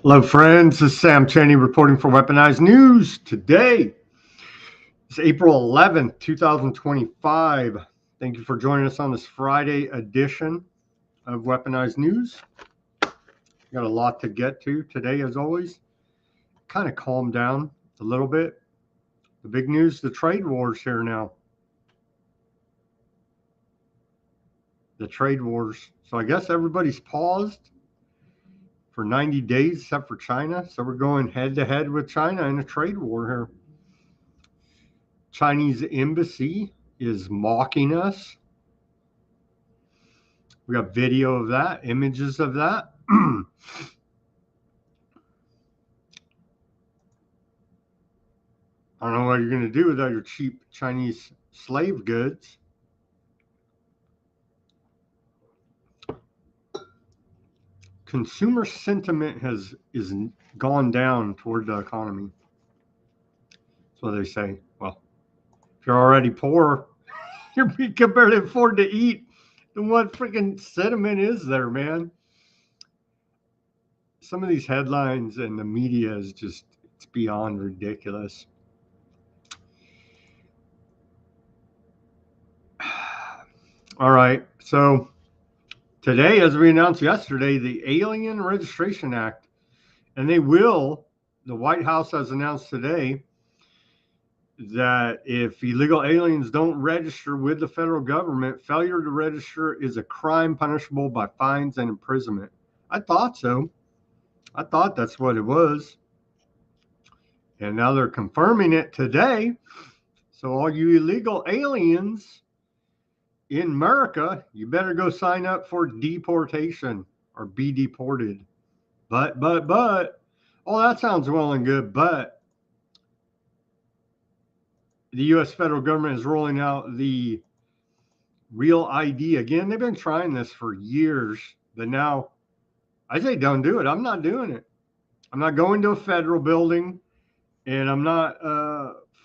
Hello, friends. This is Sam Cheney reporting for Weaponized News. Today is April 11th, 2025. Thank you for joining us on this Friday edition of Weaponized News. Got a lot to get to today, as always. Kind of calmed down a little bit. The big news, the trade wars here now. The trade wars. So I guess everybody's paused for 90 days except for China. So we're going head to head with China in a trade war here. Chinese embassy is mocking us. We got video of that, images of that. I don't know what you're going to do with all your cheap Chinese slave goods. Consumer sentiment is gone down toward the economy. That's what they say. Well, if you're already poor, you can barely afford to eat. Then what freaking sentiment is there, man? Some of these headlines and the media is just, it's beyond ridiculous. All right. So today, as we announced yesterday, the Alien Registration Act, and the White House has announced today that if illegal aliens don't register with the federal government, failure to register is a crime punishable by fines and imprisonment. I thought so. I thought that's what it was. And now they're confirming it today. So all you illegal aliens in America, you better go sign up for deportation or be deported. But, oh, that sounds well and good, but the U.S. federal government is rolling out the Real ID again. They've been trying this for years, but now I say don't do it. I'm not doing it. I'm not going to a federal building, and I'm not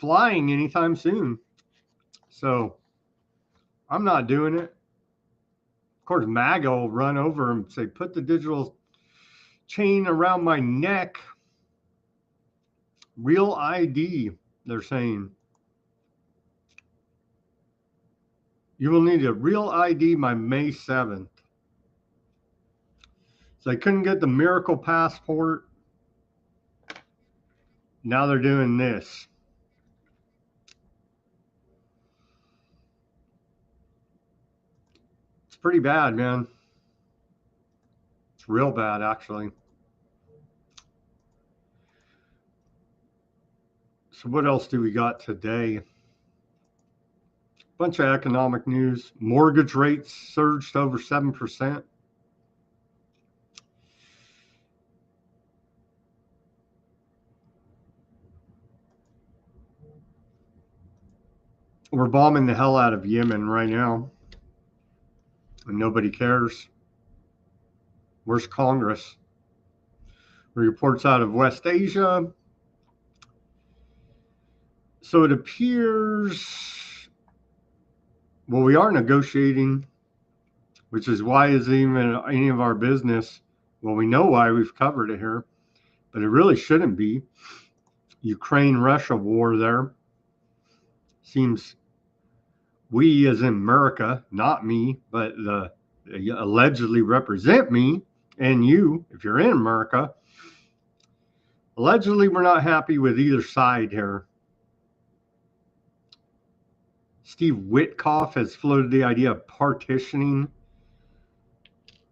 flying anytime soon. So I'm not doing it. Of course, MAGA will run over and say, put the digital chain around my neck. Real ID, they're saying. You will need a real ID by May 7th. So they couldn't get the miracle passport. Now they're doing this. It's pretty bad, man. It's real bad, actually. So what else do we got today? Bunch of economic news. Mortgage rates surged over 7%. We're bombing the hell out of Yemen right now, and nobody cares. Where's Congress? Reports out of West Asia. So it appears, well, we are negotiating, which is why is even any of our business. Well, we know why, we've covered it here, but it really shouldn't be. Ukraine-Russia war there. Seems we, as in America, not me, but the allegedly represent me and you, if you're in America, allegedly we're not happy with either side here. Steve Witkoff has floated the idea of partitioning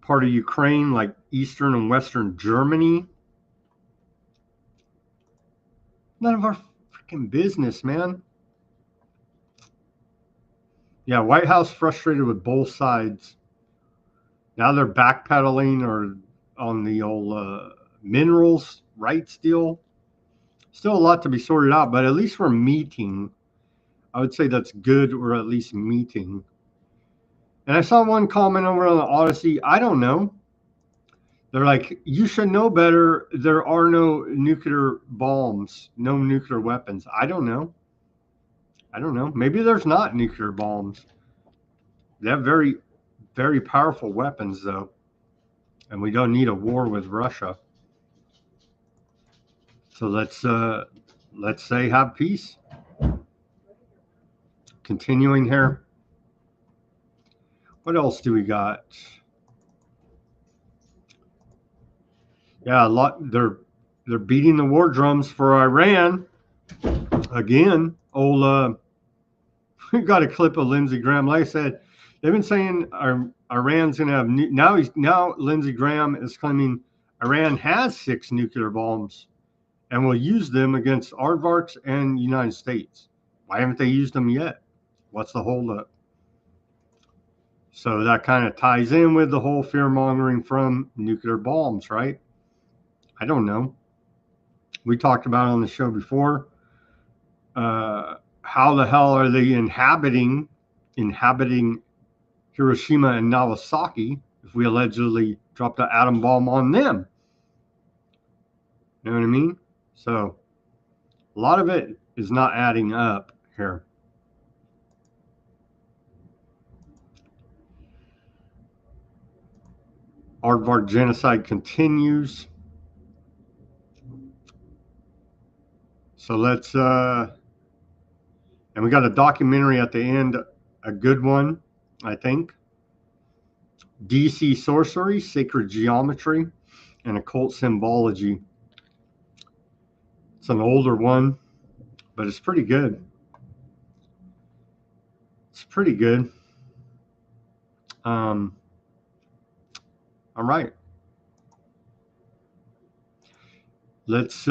part of Ukraine, like Eastern and Western Germany. None of our freaking business, man. Yeah, White House frustrated with both sides. Now they're backpedaling or on the old minerals rights deal. Still a lot to be sorted out, but at least we're meeting. I would say that's good. We're at least meeting. And I saw one comment over on the Odysee. I don't know. They're like, you should know better. There are no nuclear bombs, no nuclear weapons. I don't know. I don't know. Maybe there's not nuclear bombs. They have very, very powerful weapons, though. And we don't need a war with Russia. So let's say have peace. Continuing here. What else do we got? Yeah, a lot. They're beating the war drums for Iran again. We got a clip of Lindsey Graham. Like I said, they've been saying Iran's going to have now Lindsey Graham is claiming Iran has 6 nuclear bombs and will use them against aardvarks and United States. Why haven't they used them yet? What's the holdup? So that kind of ties in with the whole fear mongering from nuclear bombs, right? I don't know. We talked about it on the show before. How the hell are they inhabiting Hiroshima and Nagasaki if we allegedly dropped an atom bomb on them? You know what I mean? So a lot of it is not adding up here. Aardvark genocide continues. So let's and we got a documentary at the end, a good one, I think. DC Sorcery, Sacred Geometry, and Occult Symbology. It's an older one, but it's pretty good. It's pretty good. All right. Let's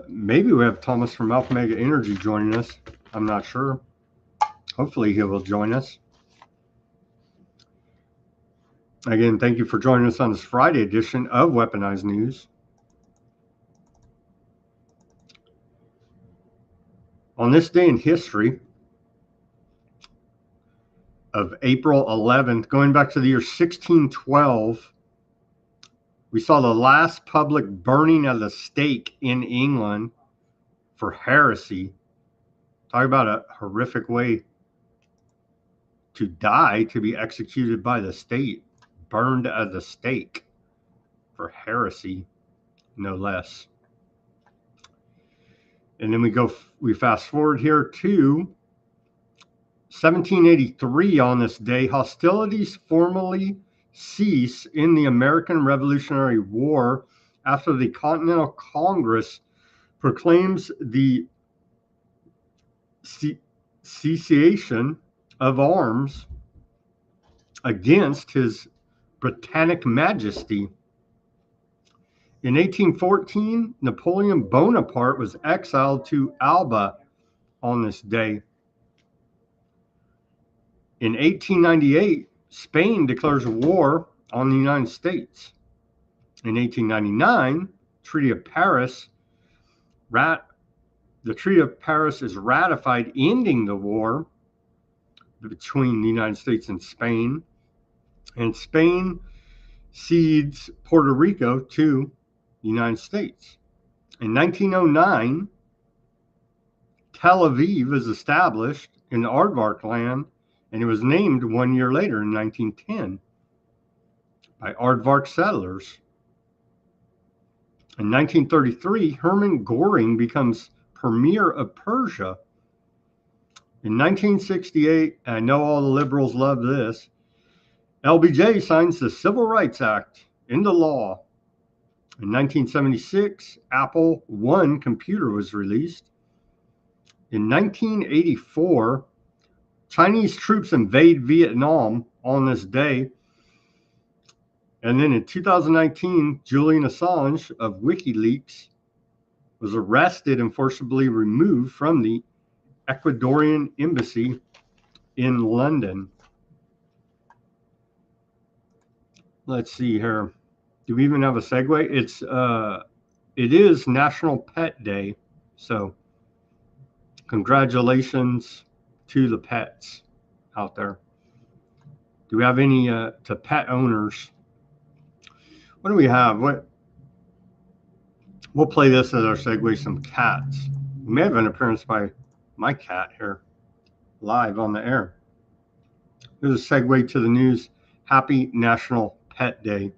maybe we have Thomas from Alpha Mega Energy joining us. I'm not sure. Hopefully he will join us. Again, thank you for joining us on this Friday edition of Weaponized News. On this day in history of April 11th, going back to the year 1612, we saw the last public burning of the stake in England for heresy. Talk about a horrific way to die, to be executed by the state, burned at the stake for heresy, no less. And then we fast forward here to 1783. On this day, hostilities formally cease in the American Revolutionary War after the Continental Congress proclaims the cessation of arms against His Britannic Majesty. In 1814, Napoleon Bonaparte was exiled to Elba on this day. In 1898, Spain declares war on the United States. In 1899, Treaty of Paris, the Treaty of Paris is ratified, ending the war between the United States and Spain. And Spain cedes Puerto Rico to the United States. In 1909, Tel Aviv is established in the Aardvark land, and it was named 1 year later in 1910 by Aardvark settlers. In 1933, Hermann Göring becomes Premier of Persia. In 1968, I know all the liberals love this, LBJ signs the Civil Rights Act into law. In 1976, Apple I computer was released. In 1984, Chinese troops invade Vietnam on this day. And then in 2019, Julian Assange of WikiLeaks was arrested and forcibly removed from the Ecuadorian embassy in London. Let's see here. Do we even have a segue? It is National Pet Day, so congratulations to the pets out there. Do we have any to pet owners? What do we have? We'll play this as our segue. Some cats. We may have an appearance by my cat here, live on the air. Here's a segue to the news. Happy National Pet Day.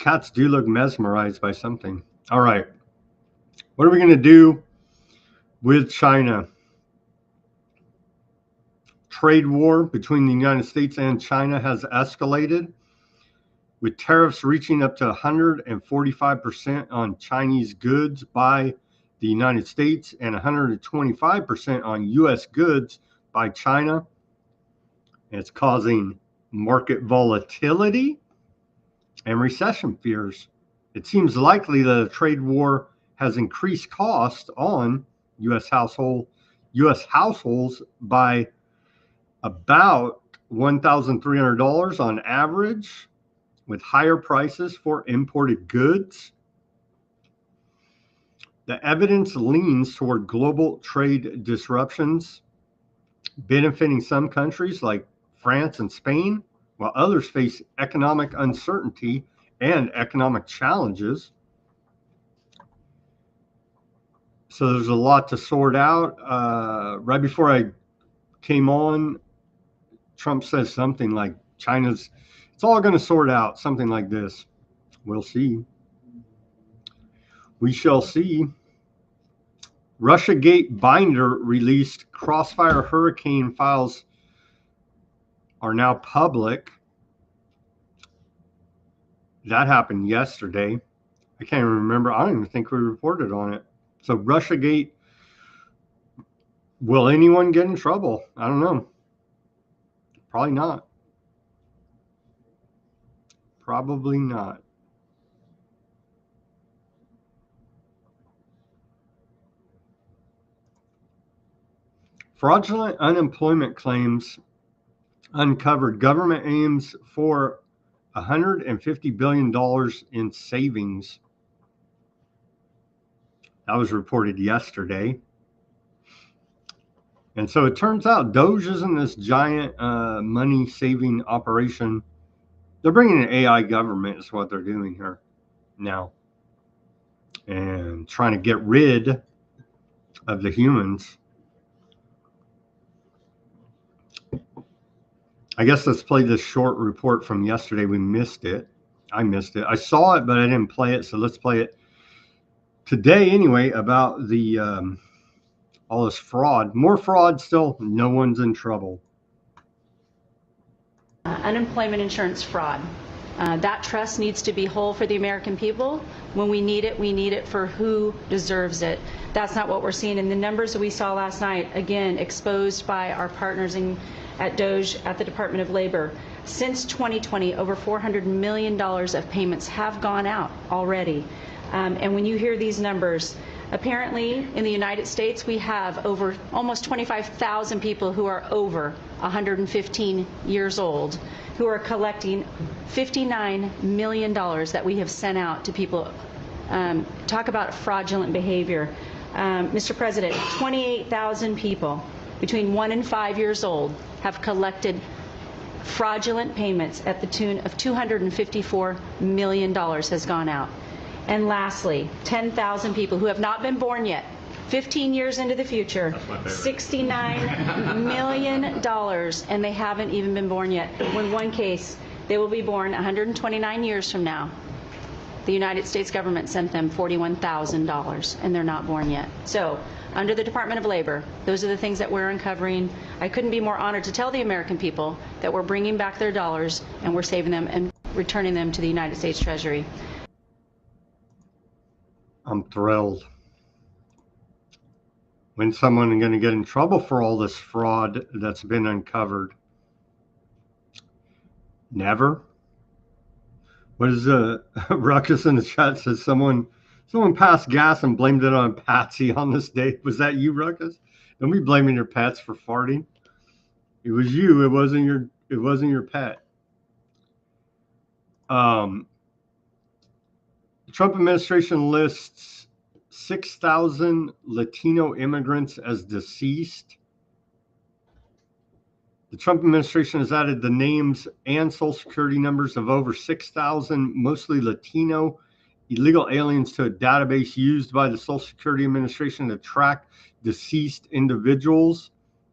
cats do look mesmerized by something. All right. What are we going to do with China? Trade war between the United States and China has escalated, with tariffs reaching up to 145% on Chinese goods by the United States and 125% on U.S. goods by China. It's causing market volatility and recession fears. It seems likely that a trade war has increased costs on U.S. households by about $1,300 on average, with higher prices for imported goods. The evidence leans toward global trade disruptions, benefiting some countries like France and Spain, while others face economic uncertainty and economic challenges. So there's a lot to sort out. Right before I came on, Trump says something like it's all going to sort out, something like this. We'll see. We shall see. Russiagate binder released Crossfire Hurricane files are now public. That happened yesterday. I can't even remember. I don't even think we reported on it. So Russiagate, will anyone get in trouble? I don't know. Probably not. Probably not. Fraudulent unemployment claims uncovered. Government aims for $150 billion in savings. That was reported yesterday. And so it turns out Doge isn't this giant money-saving operation. They're bringing an AI government is what they're doing here now, and trying to get rid of the humans. I guess let's play this short report from yesterday. We missed it. I missed it. I saw it, but I didn't play it. So let's play it today anyway, about the all this fraud. More fraud still. No one's in trouble. Unemployment insurance fraud. That trust needs to be whole for the American people. When we need it for who deserves it. That's not what we're seeing in the numbers that we saw last night, again, exposed by our partners at Doge at the Department of Labor. Since 2020, over $400 million of payments have gone out already. And when you hear these numbers, apparently in the United States, we have over almost 25,000 people who are over 115 years old who are collecting $59 million that we have sent out to people. Talk about fraudulent behavior. Mr. President, 28,000 people between 1 and 5 years old have collected fraudulent payments at the tune of $254 million has gone out. And lastly, 10,000 people who have not been born yet, 15 years into the future, $69 million, and they haven't even been born yet. In one case, they will be born 129 years from now. The United States government sent them $41,000, and they're not born yet. So, under the Department of Labor, those are the things that we're uncovering. I couldn't be more honored to tell the American people that we're bringing back their dollars, and we're saving them and returning them to the United States Treasury. I'm thrilled. When's someone going to get in trouble for all this fraud that's been uncovered? Never. What is Ruckus in the chat says someone passed gas and blamed it on Patsy on this day. Was that you, Ruckus? Don't be blaming your pets for farting. It was you. It wasn't your pet. The Trump administration lists 6,000 Latino immigrants as deceased. The Trump administration has added the names and social security numbers of over 6,000 mostly Latino illegal aliens to a database used by the Social Security Administration to track deceased individuals.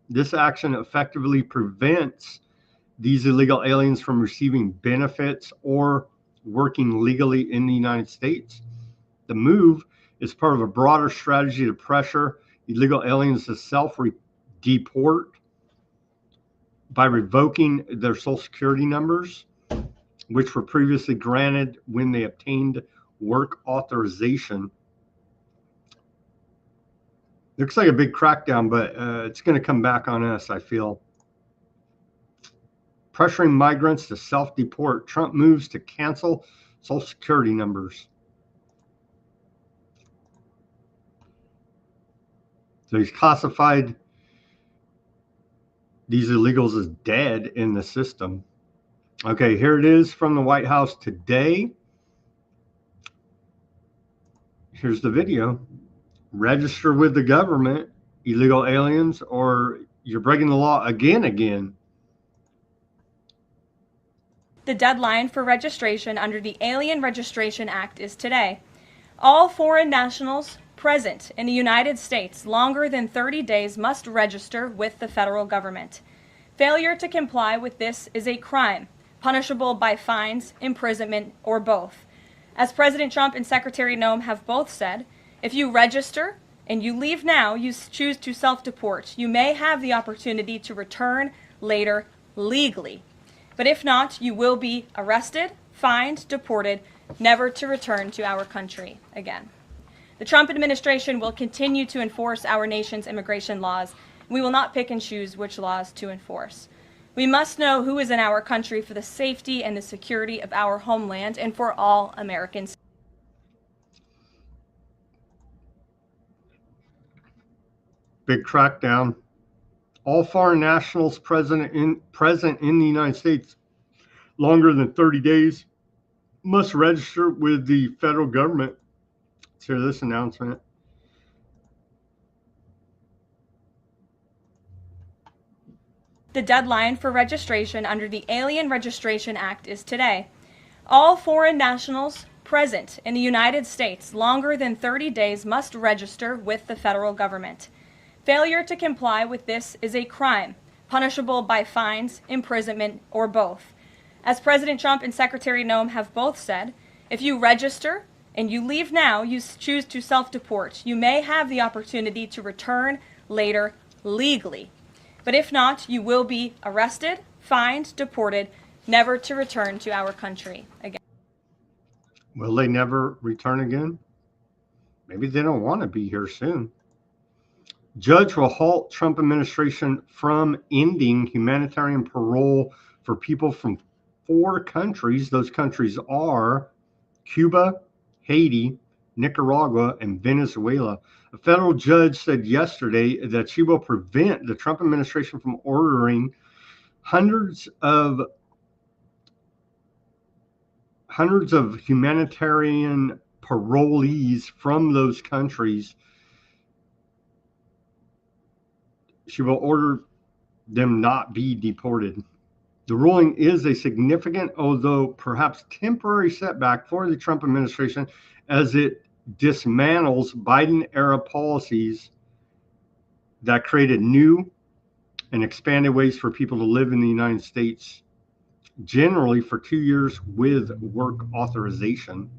This action effectively prevents these illegal aliens from receiving benefits or working legally in the United States. The move is part of a broader strategy to pressure illegal aliens to self-deport by revoking their Social Security numbers, which were previously granted when they obtained work authorization. Looks like a big crackdown, but it's going to come back on us, I feel. Pressuring migrants to self-deport. Trump moves to cancel Social Security numbers. So he's classified these illegals as dead in the system. Okay, here it is from the White House today. Here's the video. Register with the government, illegal aliens, or you're breaking the law again. The deadline for registration under the Alien Registration Act is today. All foreign nationals present in the United States longer than 30 days must register with the federal government. Failure to comply with this is a crime, punishable by fines, imprisonment, or both. As President Trump and Secretary Noem have both said, if you register and you leave now, you choose to self-deport. You may have the opportunity to return later legally. But if not, you will be arrested, fined, deported, never to return to our country again. The Trump administration will continue to enforce our nation's immigration laws. We will not pick and choose which laws to enforce. We must know who is in our country for the safety and the security of our homeland and for all Americans. Big crackdown. All foreign nationals present in the United States longer than 30 days must register with the federal government. Let's hear this announcement. The deadline for registration under the Alien Registration Act is today. All foreign nationals present in the United States longer than 30 days must register with the federal government. Failure to comply with this is a crime, punishable by fines, imprisonment, or both. As President Trump and Secretary Noem have both said, if you register and you leave now, you choose to self-deport. You may have the opportunity to return later legally. But if not, you will be arrested, fined, deported, never to return to our country again. Will they never return again? Maybe they don't want to be here soon. Judge will halt Trump administration from ending humanitarian parole for people from 4 countries. Those countries are Cuba, Haiti, Nicaragua, and Venezuela. A federal judge said yesterday that she will prevent the Trump administration from ordering hundreds of humanitarian parolees from those countries. She will order them not be deported. The ruling is a significant, although perhaps temporary, setback for the Trump administration as it dismantles Biden-era policies that created new and expanded ways for people to live in the United States, generally for 2 years with work authorization.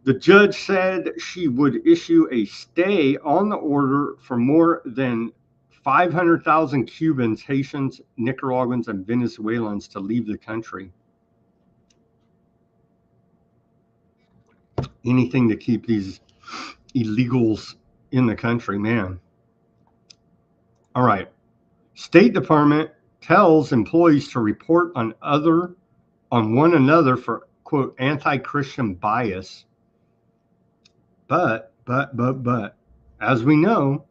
The judge said she would issue a stay on the order for more than 500,000 Cubans, Haitians, Nicaraguans, and Venezuelans to leave the country. Anything to keep these illegals in the country, man. All right. State Department tells employees to report on one another for, quote, anti-Christian bias. But, as we know,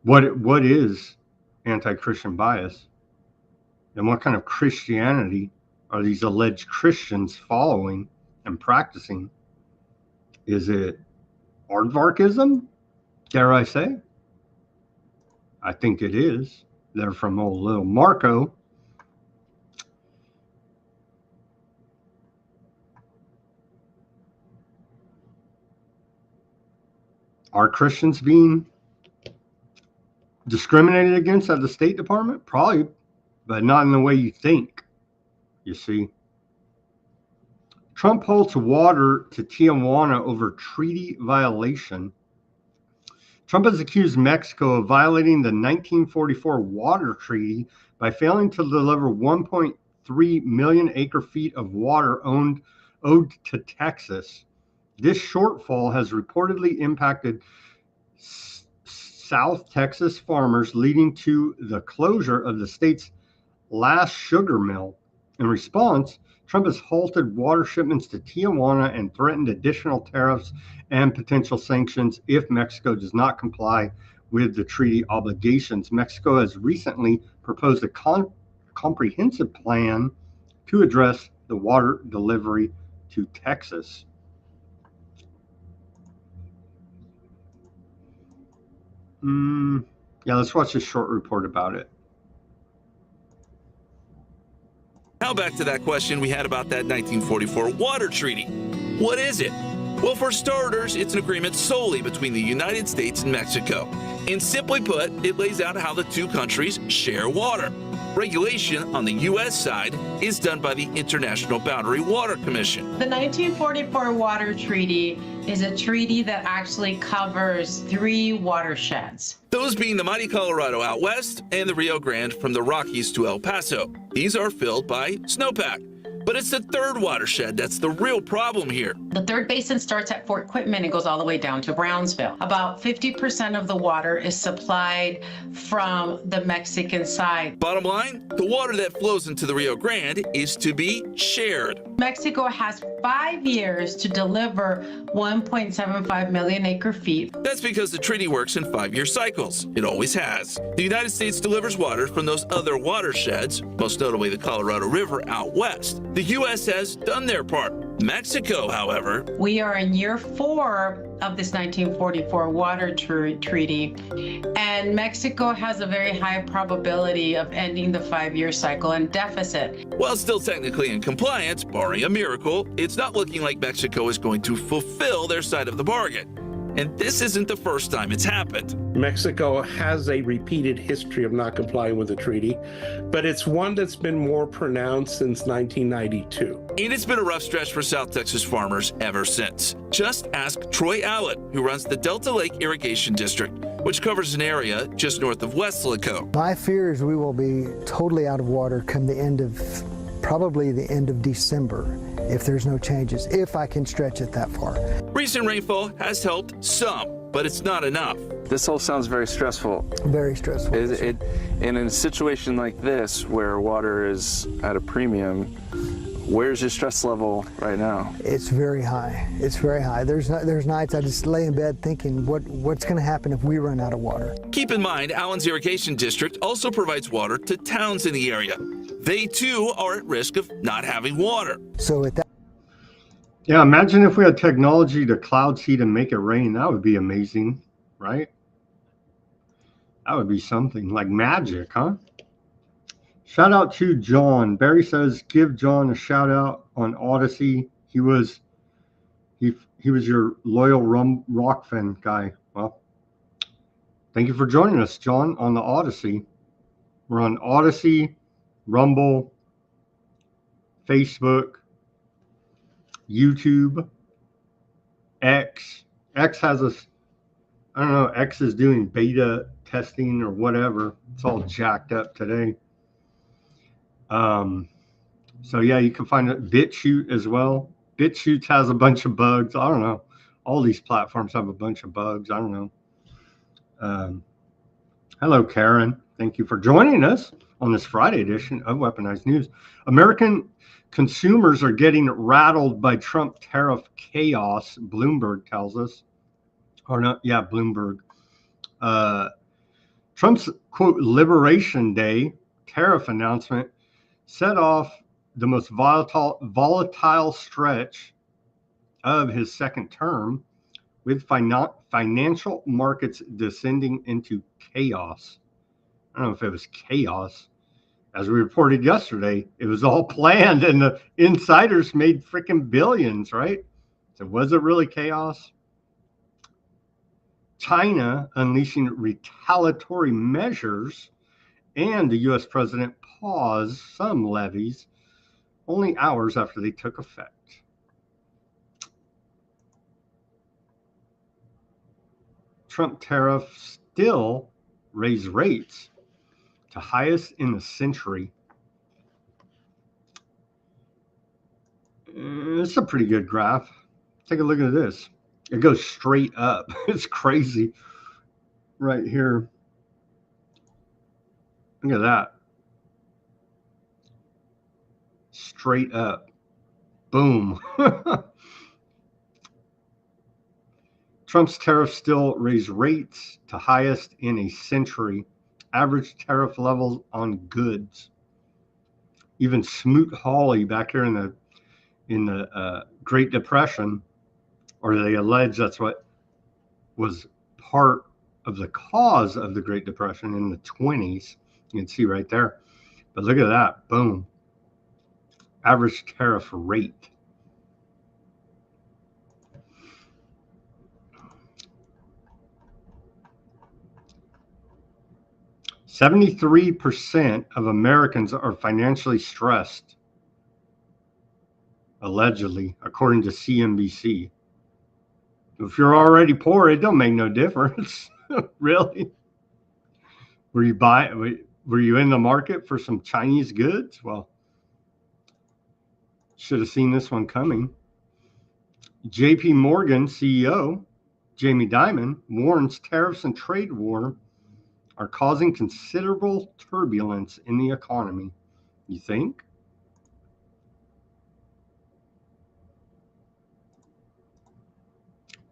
what is anti-Christian bias? And what kind of Christianity are these alleged Christians following and practicing? Is it aardvarkism, dare I say? I think it is. They're from old little Marco. Are Christians being discriminated against at the State Department? Probably but not in the way you think, you see. Trump halts water to Tijuana over treaty violation. Trump has accused Mexico of violating the 1944 water treaty by failing to deliver 1.3 million acre-feet of water owed to Texas. This shortfall has reportedly impacted South Texas farmers, leading to the closure of the state's last sugar mill. In response, Trump has halted water shipments to Tijuana and threatened additional tariffs and potential sanctions if Mexico does not comply with the treaty obligations. Mexico has recently proposed a comprehensive plan to address the water delivery to Texas. Yeah, let's watch a short report about it. Now back to that question we had about that 1944 water treaty. What is it? Well, for starters, it's an agreement solely between the United States and Mexico. And simply put, it lays out how the two countries share water. Regulation on the U.S. side is done by the International Boundary Water Commission. The 1944 Water Treaty is a treaty that actually covers 3 watersheds. Those being the mighty Colorado out west and the Rio Grande from the Rockies to El Paso. These are filled by snowpack. But it's the third watershed that's the real problem here. The third basin starts at Fort Quitman and goes all the way down to Brownsville. About 50% of the water is supplied from the Mexican side. Bottom line, the water that flows into the Rio Grande is to be shared. Mexico has 5 years to deliver 1.75 million acre feet. That's because the treaty works in 5-year cycles. It always has. The United States delivers water from those other watersheds, most notably the Colorado River out west. The U.S. has done their part. Mexico, however, we are in year 4 of this 1944 water treaty, and Mexico has a very high probability of ending the 5-year cycle in deficit. While still technically in compliance, barring a miracle, it's not looking like Mexico is going to fulfill their side of the bargain. And this isn't the first time it's happened. Mexico has a repeated history of not complying with the treaty, but it's one that's been more pronounced since 1992. And it's been a rough stretch for South Texas farmers ever since. Just ask Troy Allett, who runs the Delta Lake Irrigation District, which covers an area just north of Weslaco. My fear is we will be totally out of water come probably the end of December, if there's no changes, if I can stretch it that far. Recent rainfall has helped some, but it's not enough. This all sounds very stressful. Very stressful. And in a situation like this, where water is at a premium, where's your stress level right now? It's very high. It's very high. There's nights I just lay in bed thinking, what's going to happen if we run out of water? Keep in mind, Allen's Irrigation District also provides water to towns in the area. They too are at risk of not having water. So at that. Yeah, imagine if we had technology to cloud seed and make it rain. That would be amazing, right? That would be something like magic, huh? Shout out to John. Barry says, give John a shout out on Odysee. He was your loyal rock fan guy. Well, thank you for joining us, John, on the Odysee. We're on Odysee, Rumble, Facebook, YouTube, X. X has us, I don't know, X is doing beta testing or whatever. It's all jacked up today. So yeah, you can find it Bitchute as well. Bitchute has a bunch of bugs. I don't know. All these platforms have a bunch of bugs. I don't know. Hello, Karen. Thank you for joining us on this Friday edition of Weaponized News. American consumers are getting rattled by Trump tariff chaos, Bloomberg tells us. Or not, yeah, Bloomberg. Trump's, quote, Liberation Day tariff announcement set off the most volatile stretch of his second term, with financial markets descending into chaos. I don't know if it was chaos. As we reported yesterday, it was all planned and the insiders made freaking billions, right? So was it really chaos? China unleashing retaliatory measures and the U.S. president paused some levies only hours after they took effect. Trump tariffs still raise rates to highest in the century. It's a pretty good graph. Take a look at this. It goes straight up. It's crazy right here. Look at that. Straight up. Boom. Trump's tariffs still raise rates to highest in a century. Average tariff levels on goods. Even Smoot-Hawley back here in the Great Depression, or they allege that's what was part of the cause of the Great Depression in the 20s. You can see right there. But look at that. Boom. Average tariff rate. "73% of Americans are financially stressed," allegedly, according to CNBC. If you're already poor, it don't make no difference. Really? Were you in the market for some Chinese goods? Well, should have seen this one coming. JP Morgan CEO Jamie Dimon warns tariffs and trade war are causing considerable turbulence in the economy. You think?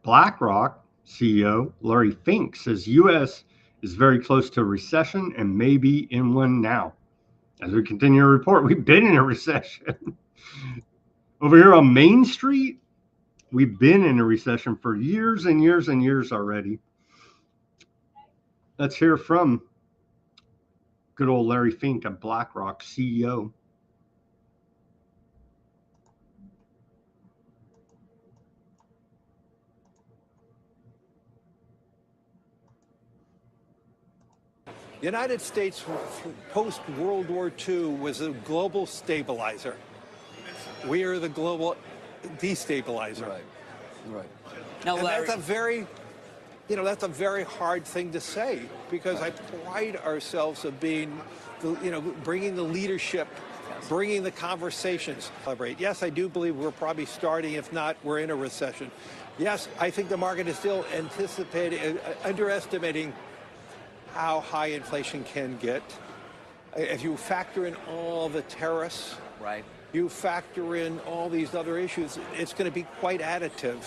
BlackRock CEO Larry Fink says U.S. is very close to a recession and may be in one now. As we continue to report, we've been in a recession. Over here on Main Street, we've been in a recession for years and years and years already. Let's hear from good old Larry Fink, a BlackRock CEO. The United States, post-World War II, was a global stabilizer. We are the global destabilizer. Right. Now, Larry, that's a very hard thing to say, because I pride ourselves of being, bringing the leadership, bringing the conversations. Yes, I do believe we're probably starting, if not, we're in a recession. Yes, I think the market is still underestimating how high inflation can get. If you factor in all the tariffs, right, you factor in all these other issues, it's going to be quite additive.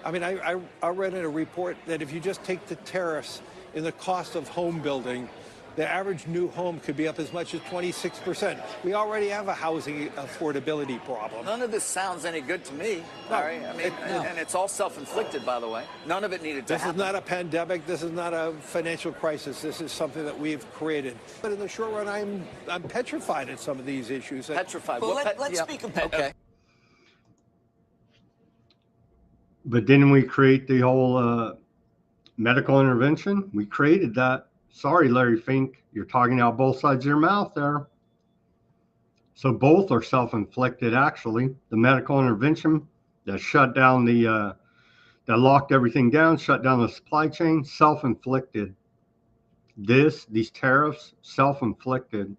I mean, I read in a report that if you just take the tariffs in the cost of home building, the average new home could be up as much as 26%. We already have a housing affordability problem. None of this sounds any good to me, Larry. I mean, and it's all self-inflicted, by the way. None of it needed to happen. This is not a pandemic. This is not a financial crisis. This is something that we've created. But in the short run, I'm petrified at some of these issues. Petrified. Well, let's speak about okay. But didn't we create the whole medical intervention? We created that. Sorry, Larry Fink, you're talking out both sides of your mouth there. So both are self-inflicted, actually. The medical intervention that shut down that locked everything down, shut down the supply chain, self-inflicted. These tariffs, self-inflicted.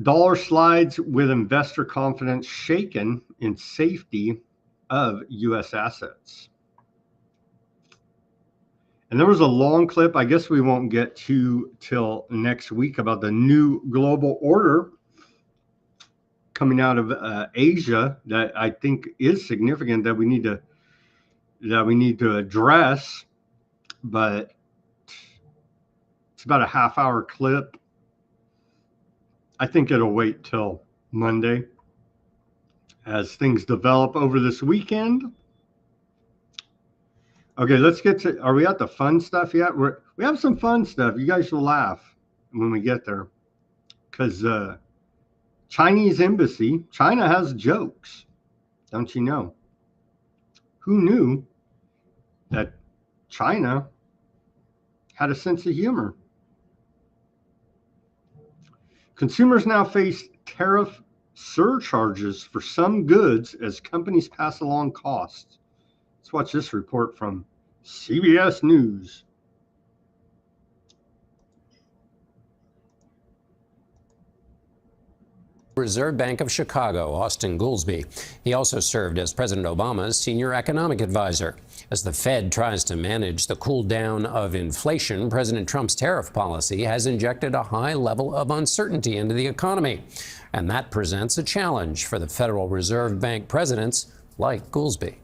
Dollar slides with investor confidence shaken in safety of U.S. assets. And there was a long clip, I guess we won't get to till next week, about the new global order coming out of Asia that I think is significant, that we need to address. But it's about a half-hour clip. I think it'll wait till Monday as things develop over this weekend. Okay, let's get to, are we at the fun stuff yet? We have some fun stuff. You guys will laugh when we get there. Because Chinese embassy, China has jokes. Don't you know? Who knew that China had a sense of humor. Consumers now face tariff surcharges for some goods as companies pass along costs. Let's watch this report from CBS News. Reserve Bank of Chicago, Austin Goolsbee. He also served as President Obama's senior economic advisor. As the Fed tries to manage the cool down of inflation, President Trump's tariff policy has injected a high level of uncertainty into the economy. And that presents a challenge for the Federal Reserve Bank presidents like Goolsbee.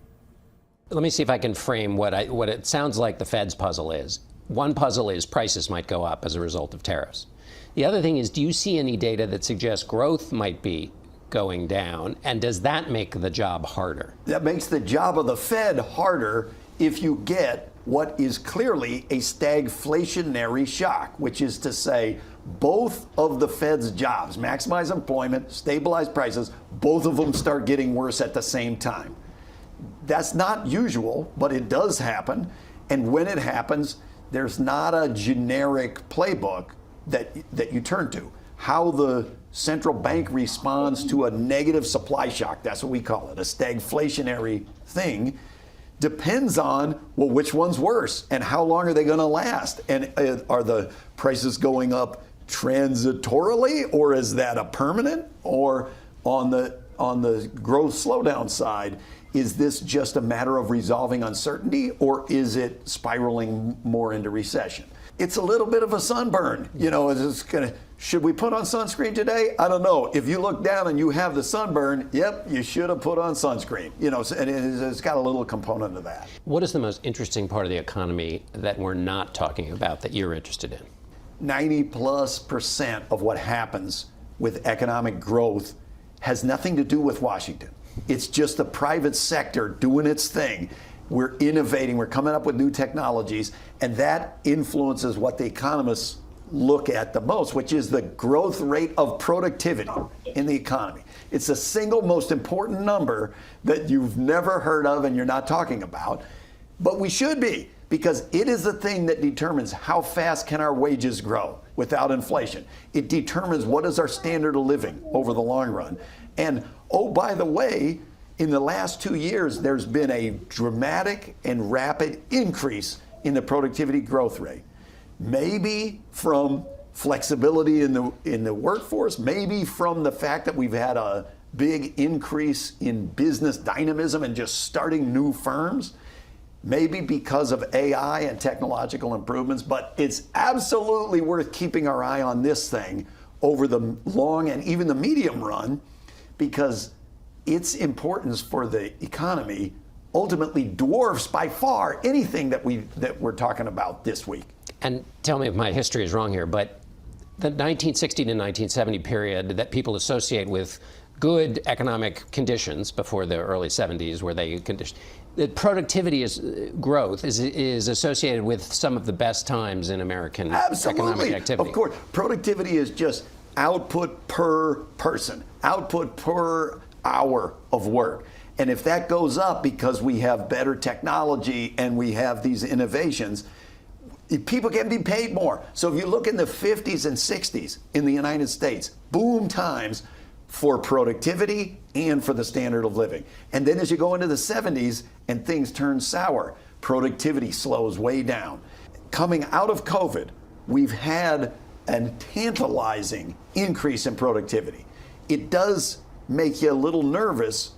Let me see if I can frame what it sounds like the Fed's puzzle is. One puzzle is prices might go up as a result of tariffs. The other thing is, do you see any data that suggests growth might be going down? And does that make the job harder? That makes the job of the Fed harder if you get what is clearly a stagflationary shock, which is to say both of the Fed's jobs, maximize employment, stabilize prices, both of them start getting worse at the same time. That's not usual, but it does happen. And when it happens, there's not a generic playbook that you turn to. How the central bank responds to a negative supply shock, that's what we call it, a stagflationary thing, depends on, well, which one's worse and how long are they going to last? And are the prices going up transitorily, or is that a permanent? Or on the growth slowdown side, is this just a matter of resolving uncertainty, or is it spiraling more into recession? It's a little bit of a sunburn. You know, should we put on sunscreen today? I don't know. If you look down and you have the sunburn, yep, you should have put on sunscreen. You know, and it's got a little component of that. What is the most interesting part of the economy that we're not talking about that you're interested in? 90+% of what happens with economic growth has nothing to do with Washington. It's just the private sector doing its thing. We're innovating, we're coming up with new technologies, and that influences what the economists look at the most, which is the growth rate of productivity in the economy. It's the single most important number that you've never heard of and you're not talking about, but we should be, because it is the thing that determines how fast can our wages grow without inflation. It determines what is our standard of living over the long run. And oh, by the way, in the last 2 years, there's been a dramatic and rapid increase in the productivity growth rate. Maybe from flexibility in the workforce, maybe from the fact that we've had a big increase in business dynamism and just starting new firms, maybe because of AI and technological improvements, but it's absolutely worth keeping our eye on this thing over the long and even the medium run, because its importance for the economy ultimately dwarfs by far anything that we're talking about this week. And tell me if my history is wrong here, but the 1960 to 1970 period that people associate with good economic conditions before the early 70s, where the productivity growth is associated with some of the best times in American economic activity. Of course, productivity is just output per person, output per hour of work. And if that goes up because we have better technology and we have these innovations, people can be paid more. So if you look in the 50s and 60s in the United States, boom times for productivity and for the standard of living. And then as you go into the 70s and things turn sour, productivity slows way down. Coming out of COVID, we've had a tantalizing increase in productivity. It does make you a little nervous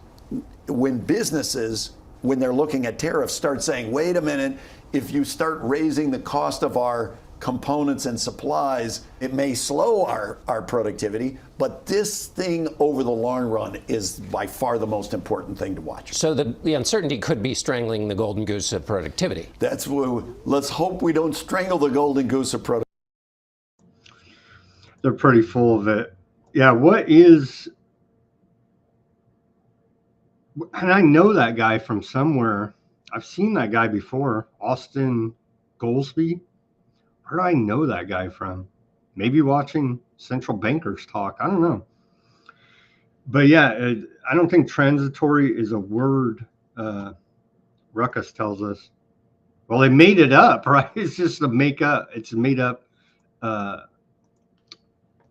when businesses, when they're looking at tariffs, start saying, wait a minute, if you start raising the cost of our components and supplies, it may slow our productivity, but this thing over the long run is by far the most important thing to watch. So the uncertainty could be strangling the golden goose of productivity. That's what, let's hope we don't strangle the golden goose of productivity. They're pretty full of it. Yeah, and I know that guy from somewhere. I've seen that guy before, Austin Goolsbee. Where do I know that guy from? Maybe watching central bankers talk. I don't know. But yeah, I don't think transitory is a word Ruckus tells us. Well, they made it up, right? It's just a make up. It's made up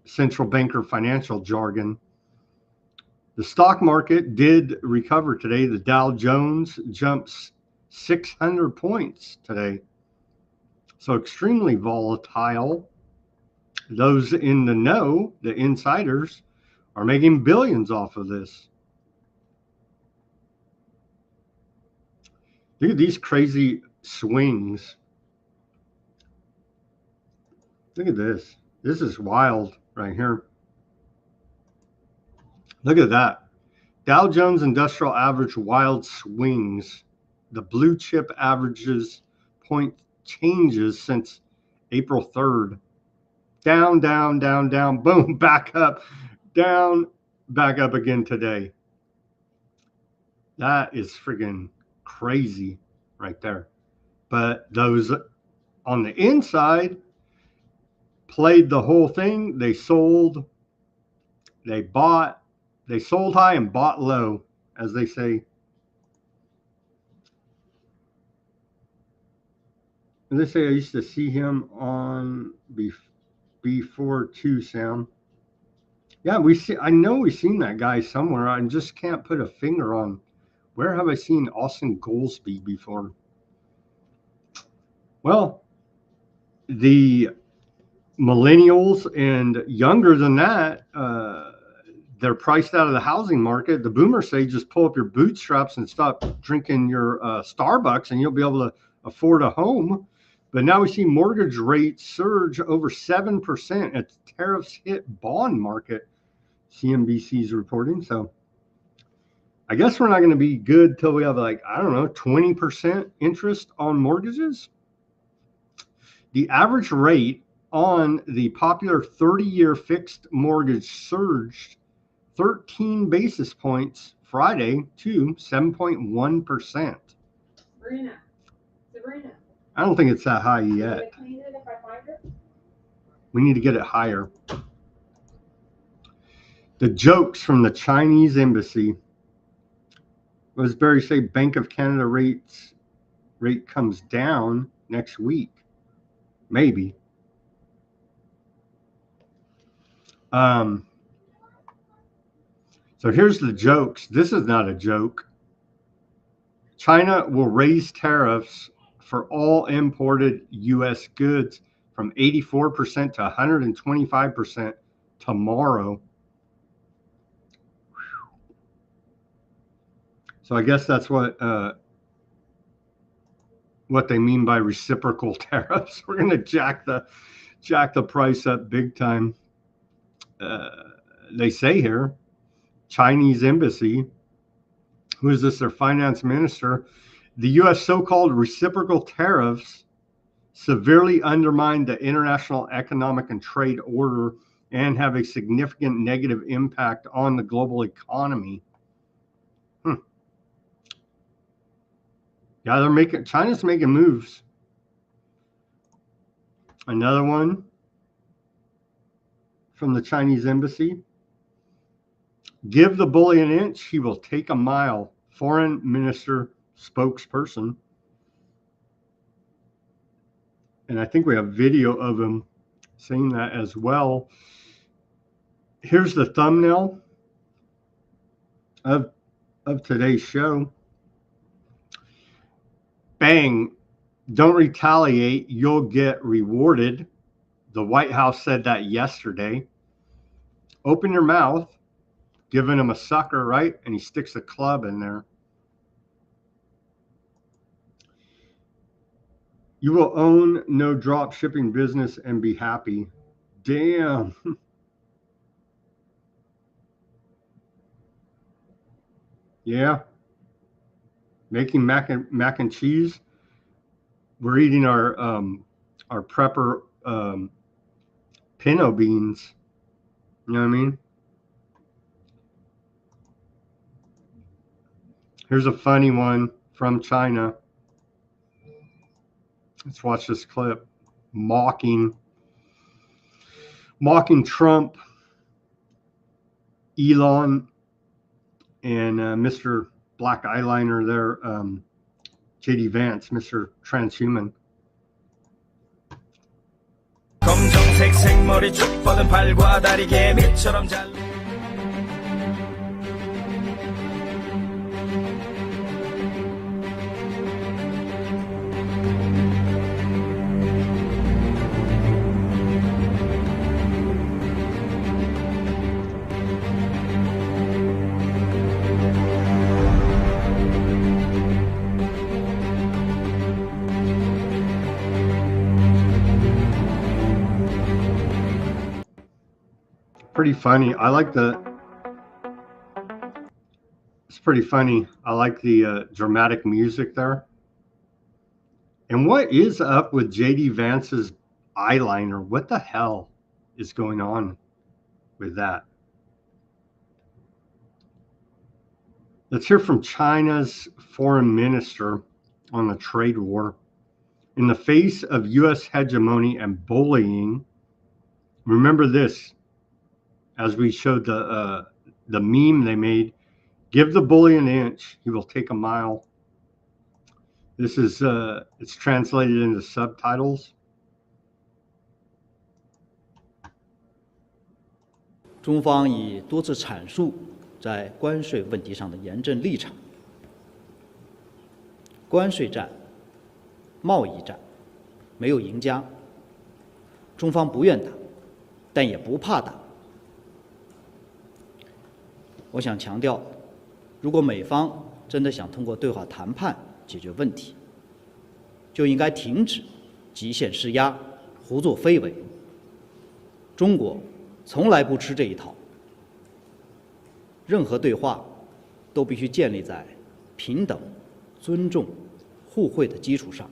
central banker financial jargon. The stock market did recover today. The Dow Jones jumps 600 points today. So extremely volatile. Those in the know, the insiders, are making billions off of this. Look at these crazy swings. Look at this. This is wild right here. Look at that. Dow Jones Industrial Average wild swings. The blue chip averages point changes since April 3rd. Down, down, down, down, boom, back up, down, back up again today. That is friggin' crazy right there. But those on the inside played the whole thing. They sold, they bought, they sold high and bought low, as they say. And they say I used to see him on before too, Sam. Yeah, I know we've seen that guy somewhere. I just can't put a finger on where have I seen Austin Goolsbee before. Well, the millennials and younger than that, they're priced out of the housing market. The boomers say just pull up your bootstraps and stop drinking your Starbucks and you'll be able to afford a home. But now we see mortgage rates surge over 7% as tariffs hit bond market, CNBC's reporting. So I guess we're not going to be good till we have 20% interest on mortgages. The average rate on the popular 30-year fixed mortgage surged 13 basis points Friday to 7.1%. Sabrina. I don't think it's that high yet. We need to get it higher. The jokes from the Chinese embassy. What does Barry say? Bank of Canada rate comes down next week. Maybe. So here's the jokes. This is not a joke. China will raise tariffs for all imported U.S. goods from 84% to 125% tomorrow. So I guess that's what they mean by reciprocal tariffs. We're going to jack the price up big time. They say here, Chinese embassy, who is this? Their finance minister. The U.S. so-called reciprocal tariffs severely undermine the international economic and trade order and have a significant negative impact on the global economy. Yeah, China's making moves. Another one from the Chinese embassy. Give the bully an inch, he will take a mile. Foreign minister spokesperson. And I think we have video of him saying that as well. Here's the thumbnail of today's show. Bang, don't retaliate, you'll get rewarded. The White House said that yesterday. Open your mouth, giving him a sucker, right? And he sticks a club in there. You will own no drop shipping business and be happy. Damn. Yeah. Making mac and cheese. We're eating our prepper pinto beans. You know what I mean? Here's a funny one from China. Let's watch this clip. Mocking Trump, Elon, and Mr. Black Eyeliner there, J.D. Vance, Mr. Transhuman. 검정색 생머리 쭉 뻗은 발과 다리 개미처럼 잘 Pretty funny. It's pretty funny. I like the dramatic music there. And what is up with J.D. Vance's eyeliner? What the hell is going on with that? Let's hear from China's foreign minister on the trade war. In the face of U.S. hegemony and bullying, remember this, as we showed the meme they made, give the bully an inch, he will take a mile. This is, it's translated into subtitles. 中方已多次阐述在关税问题上的严正立场。关税战、贸易战没有赢家，中方不愿打，但也不怕打。我想强调，如果美方真的想通过对话谈判解决问题，就应该停止极限施压、胡作非为。中国从来不吃这一套。任何对话都必须建立在平等、尊重、互惠的基础上。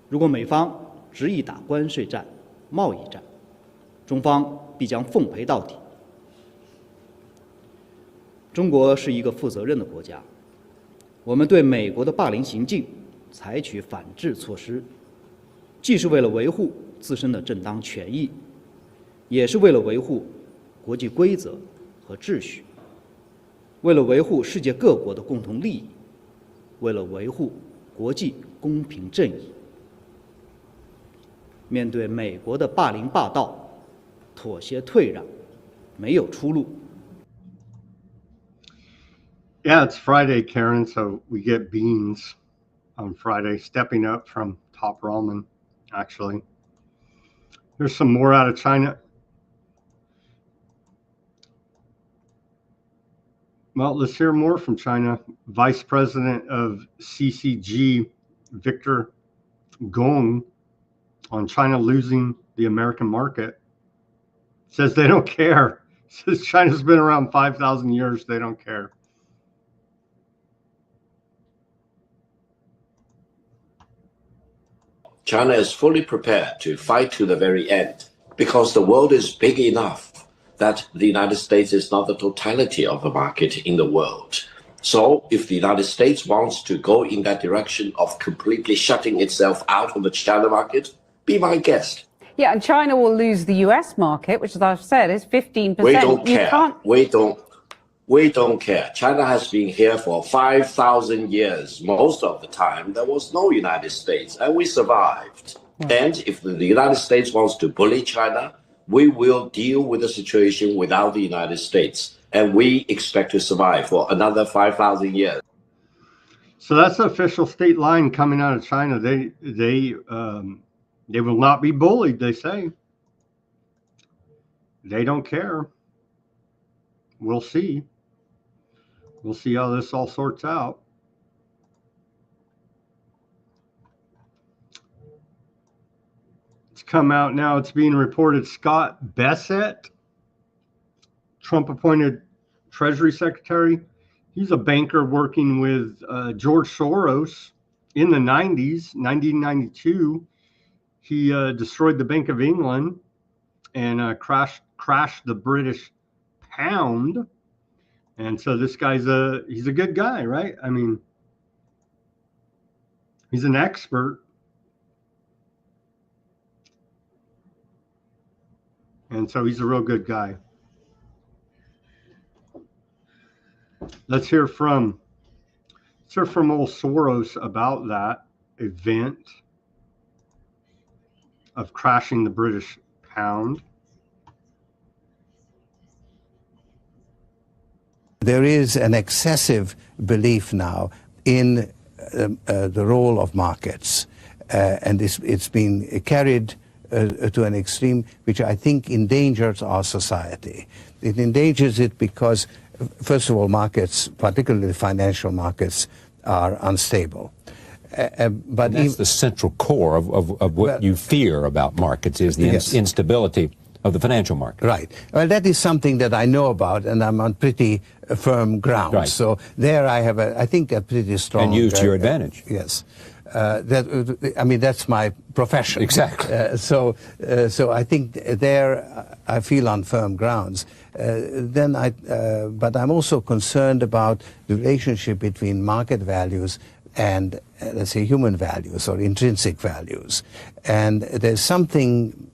如果美方执意打关税战、贸易战，中方必将奉陪到底。中国是一个负责任的国家，我们对美国的霸凌行径采取反制措施，既是为了维护自身的正当权益，也是为了维护国际规则和秩序，为了维护世界各国的共同利益，为了维护国际公平正义。面对美国的霸凌霸道，妥协退让没有出路。Yeah, it's Friday, Karen, so we get beans on Friday, stepping up from Top Ramen, actually. There's some more out of China. Well, let's hear more from China. Vice President of CCG, Victor Gong, on China losing the American market, says they don't care. Says China's been around 5,000 years, they don't care. China is fully prepared to fight to the very end because the world is big enough that the United States is not the totality of the market in the world. So if the United States wants to go in that direction of completely shutting itself out of the China market, be my guest. Yeah, and China will lose the US market, which, as I've said, is 15%. We don't care. We don't care. China has been here for 5,000 years. Most of the time, there was no United States, and we survived. Yeah. And if the United States wants to bully China, we will deal with the situation without the United States. And we expect to survive for another 5,000 years. So that's the official state line coming out of China. They will not be bullied, they say. They don't care. We'll see. We'll see how this all sorts out. It's come out now. It's being reported Scott Bessent, Trump-appointed Treasury Secretary. He's a banker working with George Soros in the 90s, 1992. He destroyed the Bank of England and crashed the British pound. And so this guy's he's a good guy, right? I mean, he's an expert. And so he's a real good guy. Let's hear from hear from old Soros about that event of crashing the British pound. There is an excessive belief now in the role of markets, and it's been carried to an extreme which I think endangers our society. It endangers it because, first of all, markets, particularly financial markets, are unstable. But that's the central core of what you fear about markets, is the instability of the financial market. Right. Well, that is something that I know about, and I'm on pretty firm ground. Right. So there I have, I think, a pretty strong... And used to your advantage. Yes. I mean, that's my profession. Exactly. So I think there I feel on firm grounds. But I'm also concerned about the relationship between market values and, let's say, human values or intrinsic values. And there's something,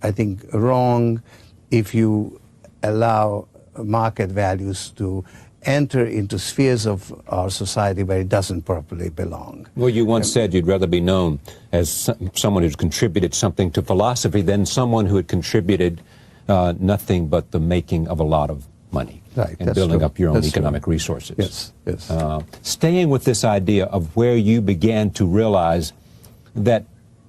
I think, wrong if you allow market values to enter into spheres of our society where it doesn't properly belong. Well, you once said you'd rather be known as someone who's contributed something to philosophy than someone who had contributed nothing but the making of a lot of money. Right, and building up your own economic resources. Yes, yes. Staying with this idea of where you began to realize that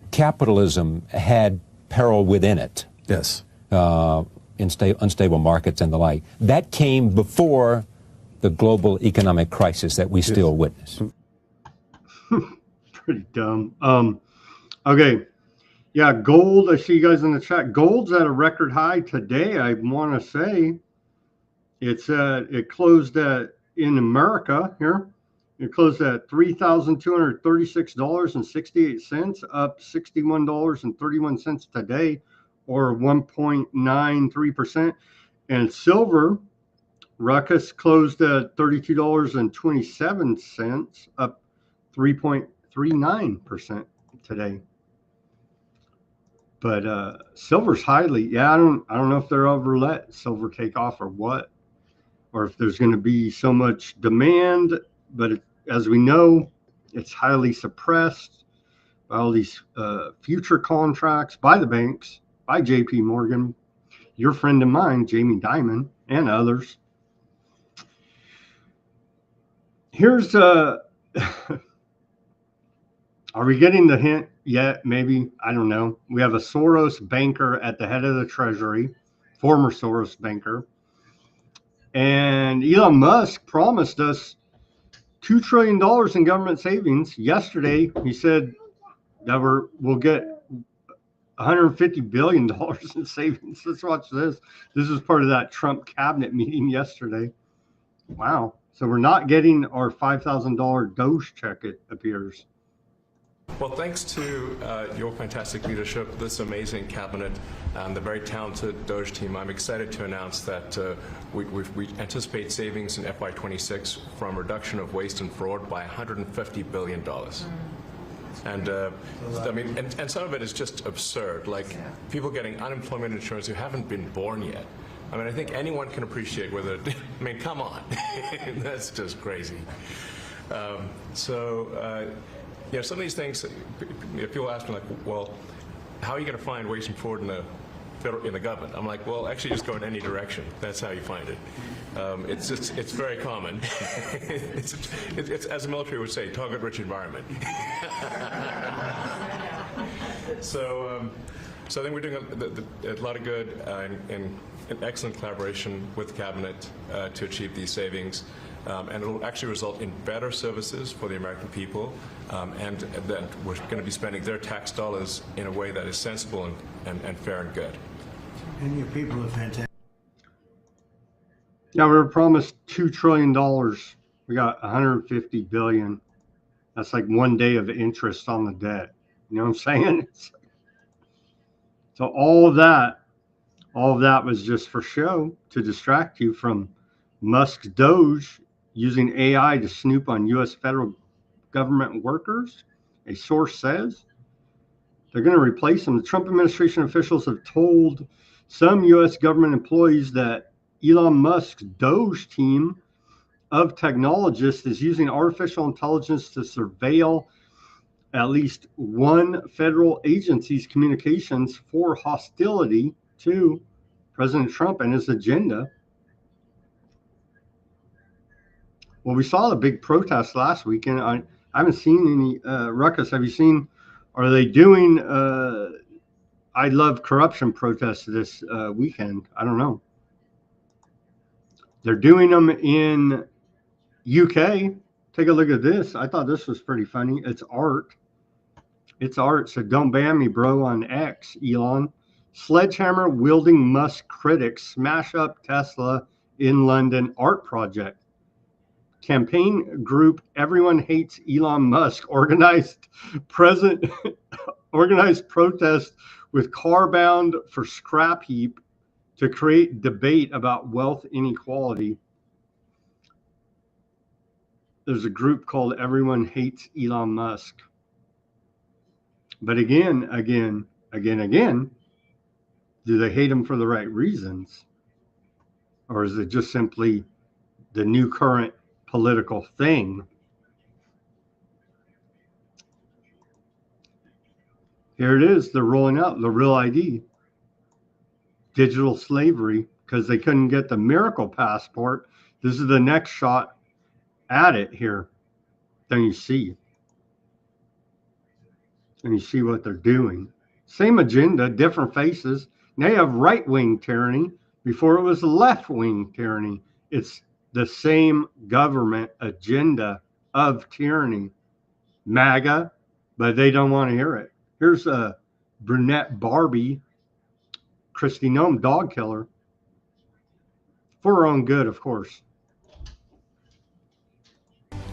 capitalism had peril within it. Yes. Unstable markets and the like. That came before the global economic crisis that we still witness. Pretty dumb. Okay. Yeah, gold, I see you guys in the chat. Gold's at a record high today, I want to say. It closed in America here. It closed at $3,236.68, up $61.31 today, or 1.93%. And silver, Ruckus, closed at $32.27, up 3.39% today. But silver's highly, I don't know if they'll ever let silver take off or what, or if there's going to be so much demand. But as we know, it's highly suppressed by all these future contracts by the banks, by JP Morgan, your friend and mine, Jamie Dimon, and others. Here's are we getting the hint yet? Maybe, I don't know. We have a Soros banker at the head of the Treasury, former Soros banker. And Elon Musk promised us $2 trillion in government savings. Yesterday, he said that we'll get $150 billion in savings. Let's watch this. This is part of that Trump cabinet meeting yesterday. Wow. So we're not getting our $5,000 Doge check, it appears. Well, thanks to your fantastic leadership, this amazing cabinet, and the very talented Doge team, I'm excited to announce that we anticipate savings in FY26 from reduction of waste and fraud by $150 billion. And I mean, and some of it is just absurd, like people getting unemployment insurance who haven't been born yet. I mean, I think anyone can appreciate whether, I mean, come on, that's just crazy. You know, some of these things, people ask me, like, well, how are you going to find waste and fraud in the government? I'm like, well, actually, just go in any direction. That's how you find it. It's very common. it's as the military would say, target-rich environment. So I think we're doing a lot of good and excellent collaboration with the cabinet to achieve these savings. And it will actually result in better services for the American people, and that we're going to be spending their tax dollars in a way that is sensible and fair and good. And your people are fantastic. Yeah, we were promised $2 trillion. We got $150 billion. That's like 1 day of interest on the debt. You know what I'm saying? So all of that was just for show, to distract you from Musk's Doge using AI to snoop on U.S. federal government workers. A source says they're going to replace them. The Trump administration officials have told some U.S. government employees that Elon Musk's Doge team of technologists is using artificial intelligence to surveil at least one federal agency's communications for hostility to President Trump and his agenda. Well, we saw the big protest last weekend. I haven't seen any ruckus. Have you seen? Are they doing I love corruption protests this weekend? I don't know. They're doing them in UK. Take a look at this. I thought this was pretty funny. It's art. It's art. So don't ban me, bro, on X, Elon. Sledgehammer wielding Musk critics smash up Tesla in London art project. Campaign group Everyone Hates Elon Musk organized protest with car bound for scrap heap to create debate about wealth inequality. There's a group called Everyone Hates Elon Musk. But again, do they hate him for the right reasons? Or is it just simply the new current political thing? Here it is. They're rolling out the real ID. Digital slavery, because they couldn't get the miracle passport. This is the next shot at it here. Then you see. And you see what they're doing. Same agenda, different faces. Now you have right-wing tyranny. Before it was left-wing tyranny. It's the same government agenda of tyranny. MAGA, but they don't want to hear it. Here's a brunette Barbie, Kristi Noem, dog killer. For her own good, of course.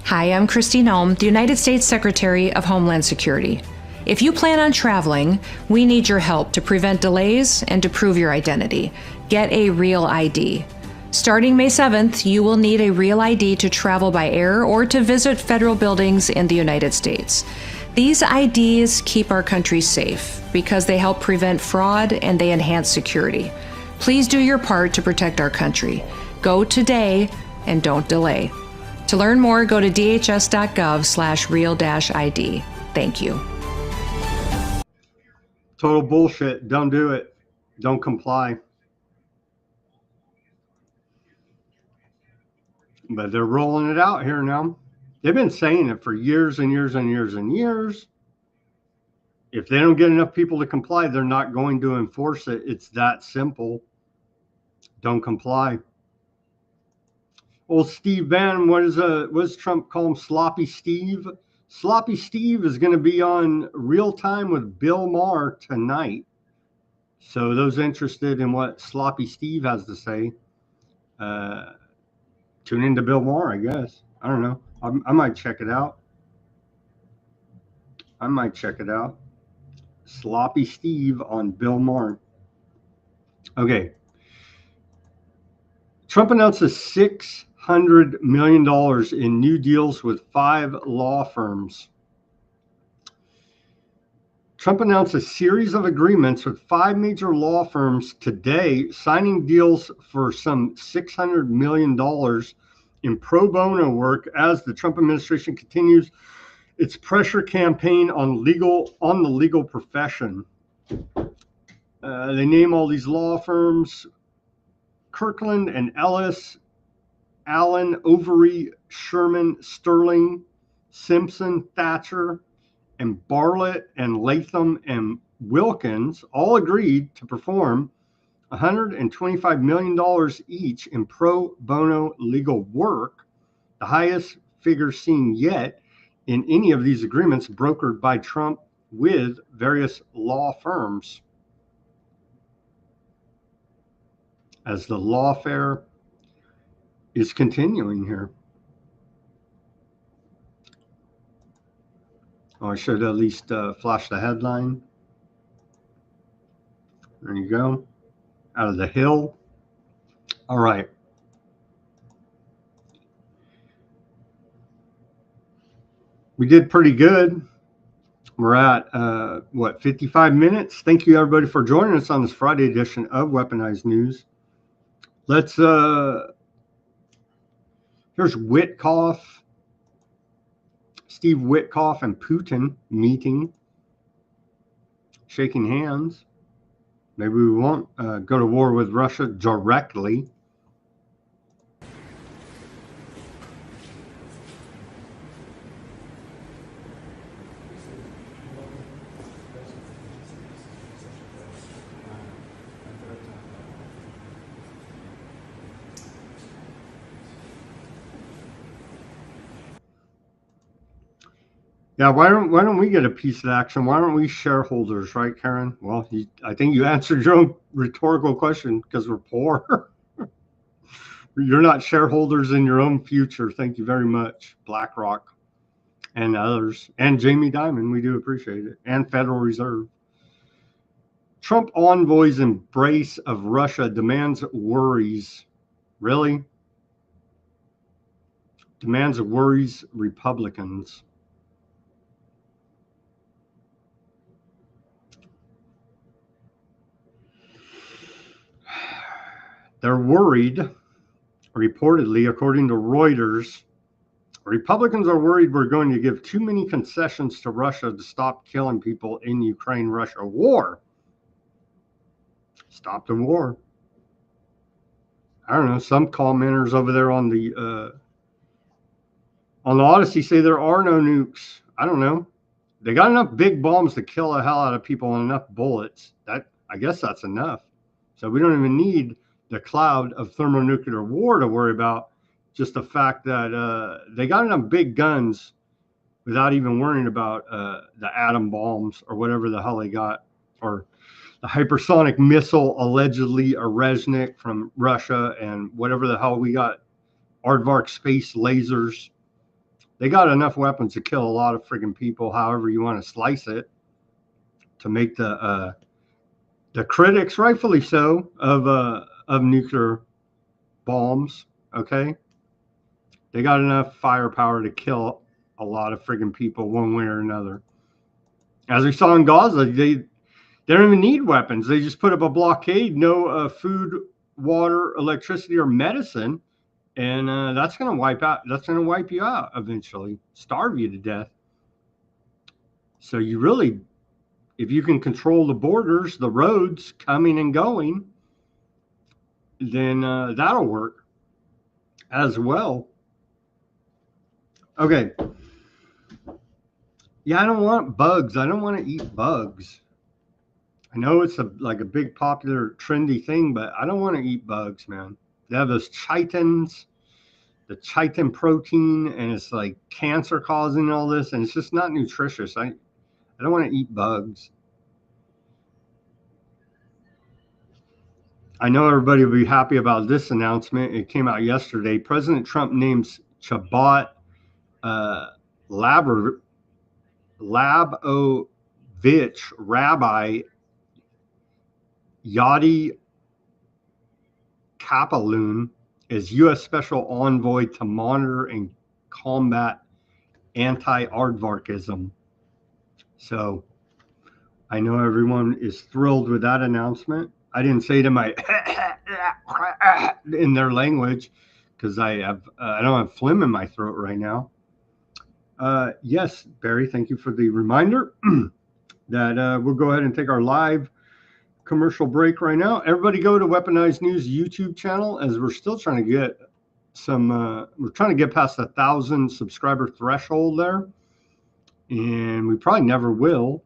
Hi, I'm Kristi Noem, the United States Secretary of Homeland Security. If you plan on traveling, we need your help to prevent delays and to prove your identity. Get a real ID. Starting May 7th, you will need a real ID to travel by air or to visit federal buildings in the United States. These IDs keep our country safe because they help prevent fraud and they enhance security. Please do your part to protect our country. Go today and don't delay. To learn more, go to dhs.gov/real-ID. Thank you. Total bullshit. Don't do it. Don't comply. But they're rolling it out here now. They've been saying it for years and years and years and years. If they don't get enough people to comply, they're not going to enforce it. It's that simple. Don't comply. Old Steve Bannon, what does Trump call him? Sloppy Steve? Sloppy Steve is going to be on Real Time with Bill Maher tonight. So those interested in what Sloppy Steve has to say, tune into Bill Maher, I guess. I don't know. I might check it out. Sloppy Steve on Bill Maher. Okay. Trump announces $600 million in new deals with 5 law firms. Trump announced a series of agreements with 5 major law firms today, signing deals for some $600 million in pro bono work as the Trump administration continues its pressure campaign on the legal profession. They name all these law firms: Kirkland and Ellis, Allen, Overy, Sherman, Sterling, Simpson, Thatcher, and Bartlett and Latham and Wilkins all agreed to perform $125 million each in pro bono legal work, the highest figure seen yet in any of these agreements brokered by Trump with various law firms. As the lawfare is continuing here. Oh, I should at least flash the headline. There you go. Out of the Hill. All right. We did pretty good. We're at, 55 minutes? Thank you, everybody, for joining us on this Friday edition of Weaponized News. Let's, Here's Witkoff, Steve Witkoff and Putin meeting, shaking hands. Maybe we won't go to war with Russia directly. Yeah, why don't we get a piece of action? Why don't we shareholders, right, Karen? Well, I think you answered your own rhetorical question because we're poor. You're not shareholders in your own future. Thank you very much, BlackRock and others. And Jamie Dimon, we do appreciate it. And Federal Reserve. Trump envoy's embrace of Russia demands worries. Really? Demands worries Republicans. They're worried, reportedly, according to Reuters. Republicans are worried we're going to give too many concessions to Russia to stop killing people in Ukraine-Russia war. Stop the war. I don't know. Some commenters over there on the Odysee say there are no nukes. I don't know. They got enough big bombs to kill the hell out of people and enough bullets. I guess that's enough. So we don't even need the cloud of thermonuclear war to worry about. Just the fact that they got enough big guns without even worrying about the atom bombs or whatever the hell they got, or the hypersonic missile allegedly a Reznik from Russia, and whatever the hell we got, aardvark space lasers. They got enough weapons to kill a lot of friggin' people, however you want to slice it, to make the critics, rightfully so, of nuclear bombs. Okay, they got enough firepower to kill a lot of friggin' people one way or another. As we saw in Gaza, they don't even need weapons. They just put up a blockade, no food, water, electricity, or medicine, and that's going to wipe out. That's going to wipe you out eventually, starve you to death. So you really, if you can control the borders, the roads coming and going, then that'll work as well. Okay. Yeah, I don't want bugs. I don't want to eat bugs. I know it's like a big popular trendy thing, but I don't want to eat bugs, man. They have those chitins, the chitin protein, and it's like cancer causing all this, and it's just not nutritious. I don't want to eat bugs. I know everybody will be happy about this announcement. It came out yesterday. President Trump names Chabot Labovich Rabbi Yadi Kapaloun as U.S. Special Envoy to monitor and combat anti-aardvarkism. So I know everyone is thrilled with that announcement. I didn't say to my in their language because I don't have phlegm in my throat right now. Yes, Barry, thank you for the reminder that we'll go ahead and take our live commercial break right now. Everybody go to Weaponized News YouTube channel, as we're still trying to get some, we're trying to get past 1,000 subscriber threshold there. And we probably never will,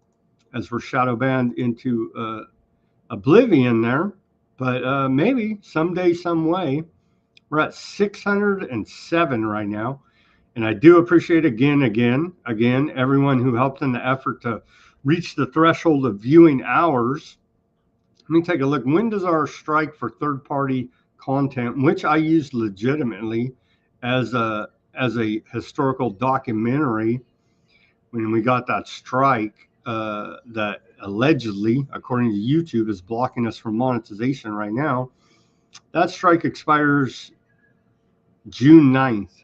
as we're shadow banned into oblivion there. But maybe someday, some way. We're at 607 right now. And I do appreciate again, everyone who helped in the effort to reach the threshold of viewing hours. Let me take a look. When does our strike for third-party content, which I use legitimately as a historical documentary, when we got that strike that allegedly, according to YouTube, is blocking us from monetization right now, that strike expires June 9th.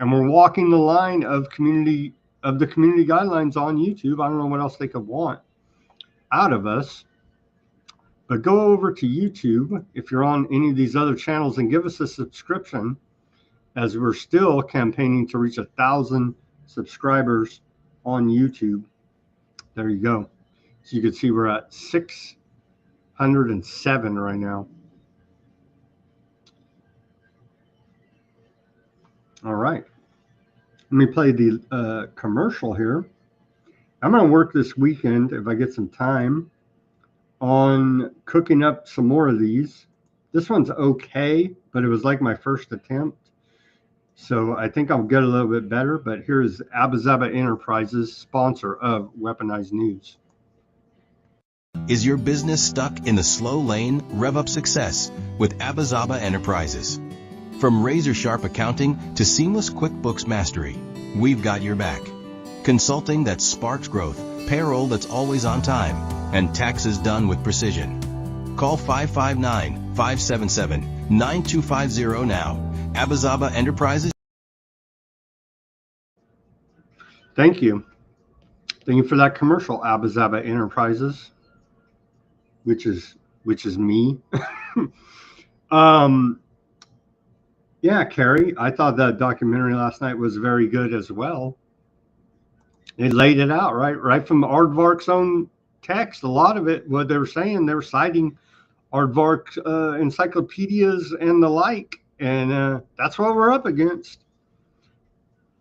And we're walking the line of the community guidelines on YouTube. I don't know what else they could want out of us. But go over to YouTube if you're on any of these other channels and give us a subscription. as we're still campaigning to reach 1,000 subscribers on YouTube. There you go. So you can see we're at 607 right now. All right. Let me play the commercial here. I'm going to work this weekend, if I get some time, on cooking up some more of these. This one's okay, but it was like my first attempt. So I think I'll get a little bit better. But here's Abazaba Enterprises, sponsor of Weaponized News. Is your business stuck in the slow lane? Rev up success with Abazaba Enterprises. From razor-sharp accounting to seamless QuickBooks mastery, we've got your back. Consulting that sparks growth, payroll that's always on time, and taxes done with precision. Call 559-577-9250 now. Abazaba Enterprises. Thank you. Thank you for that commercial, Abazaba Enterprises, which is me. Yeah, Carrie, I thought that documentary last night was very good as well. They laid it out right from Aardvark's own text. A lot of it, what they were saying, they were citing Aardvark encyclopedias and the like, and that's what we're up against.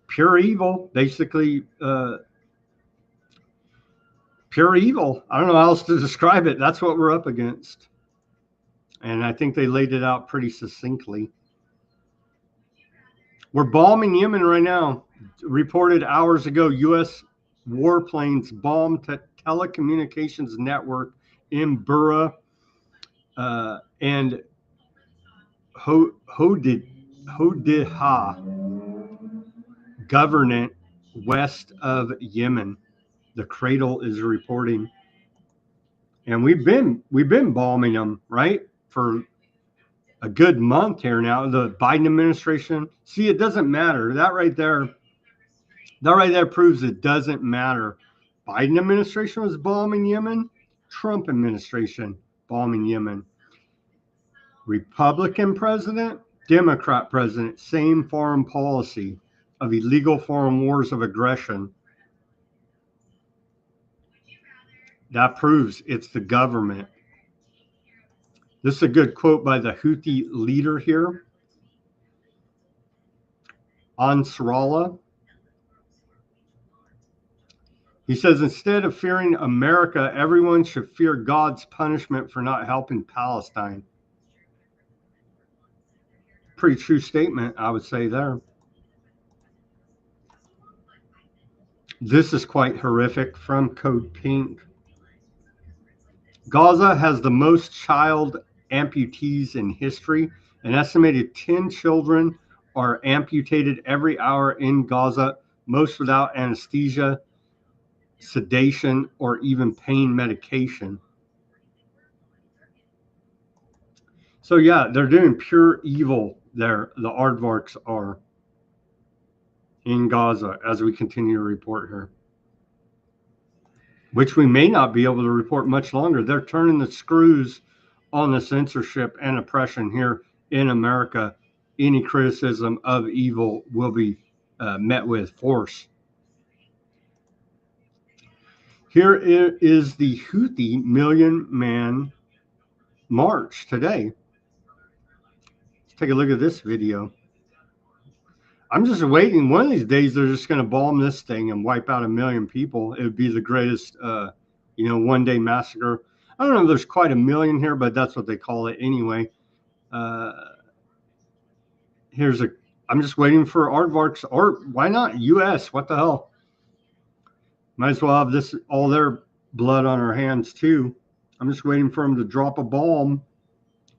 Pure evil, basically. Pure evil. I don't know how else to describe it. That's what we're up against, and I think they laid it out pretty succinctly. We're bombing Yemen right now. Reported hours ago, U.S. warplanes bombed telecommunications network in Bura and Hodeidah Governorate west of Yemen. The Cradle is reporting, and we've been bombing them, right, for a good month here now. The Biden administration, see, it doesn't matter. That right there proves it doesn't matter. Biden administration was bombing Yemen, Trump administration bombing Yemen. Republican president, Democrat president, same foreign policy of illegal foreign wars of aggression. That proves it's the government. This is a good quote by the Houthi leader here, Ansarallah. He says, instead of fearing America, everyone should fear God's punishment for not helping Palestine. Pretty true statement, I would say there. This is quite horrific from Code Pink. Gaza has the most child amputees in history. An estimated 10 children are amputated every hour in Gaza, most without anesthesia, sedation, or even pain medication. So yeah, they're doing pure evil there. The Aardvarks are in Gaza, as we continue to report here, which we may not be able to report much longer. They're turning the screws on the censorship and oppression here in America. Any criticism of evil will be met with force. Here is the Houthi million-man march today. Let's take a look at this video. I'm just waiting. One of these days, they're just going to bomb this thing and wipe out 1 million people. It would be the greatest, one-day massacre. I don't know if there's quite 1 million here, but that's what they call it anyway. I'm just waiting for Aardvarks, or why not U.S.? What the hell? Might as well have all their blood on our hands too. I'm just waiting for them to drop a bomb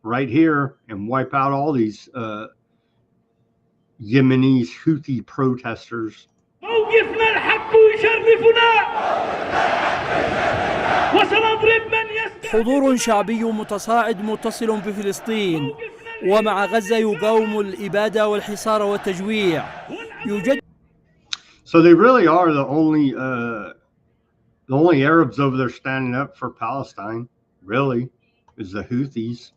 right here and wipe out all these Yemenis Houthi protesters. حضور شعبي متصاعد متصل بفلسطين ومع غزة يقاوم الإبادة والحصار والتجويع. يوجد. So they really are the only Arabs over there standing up for Palestine, really, is the Houthis.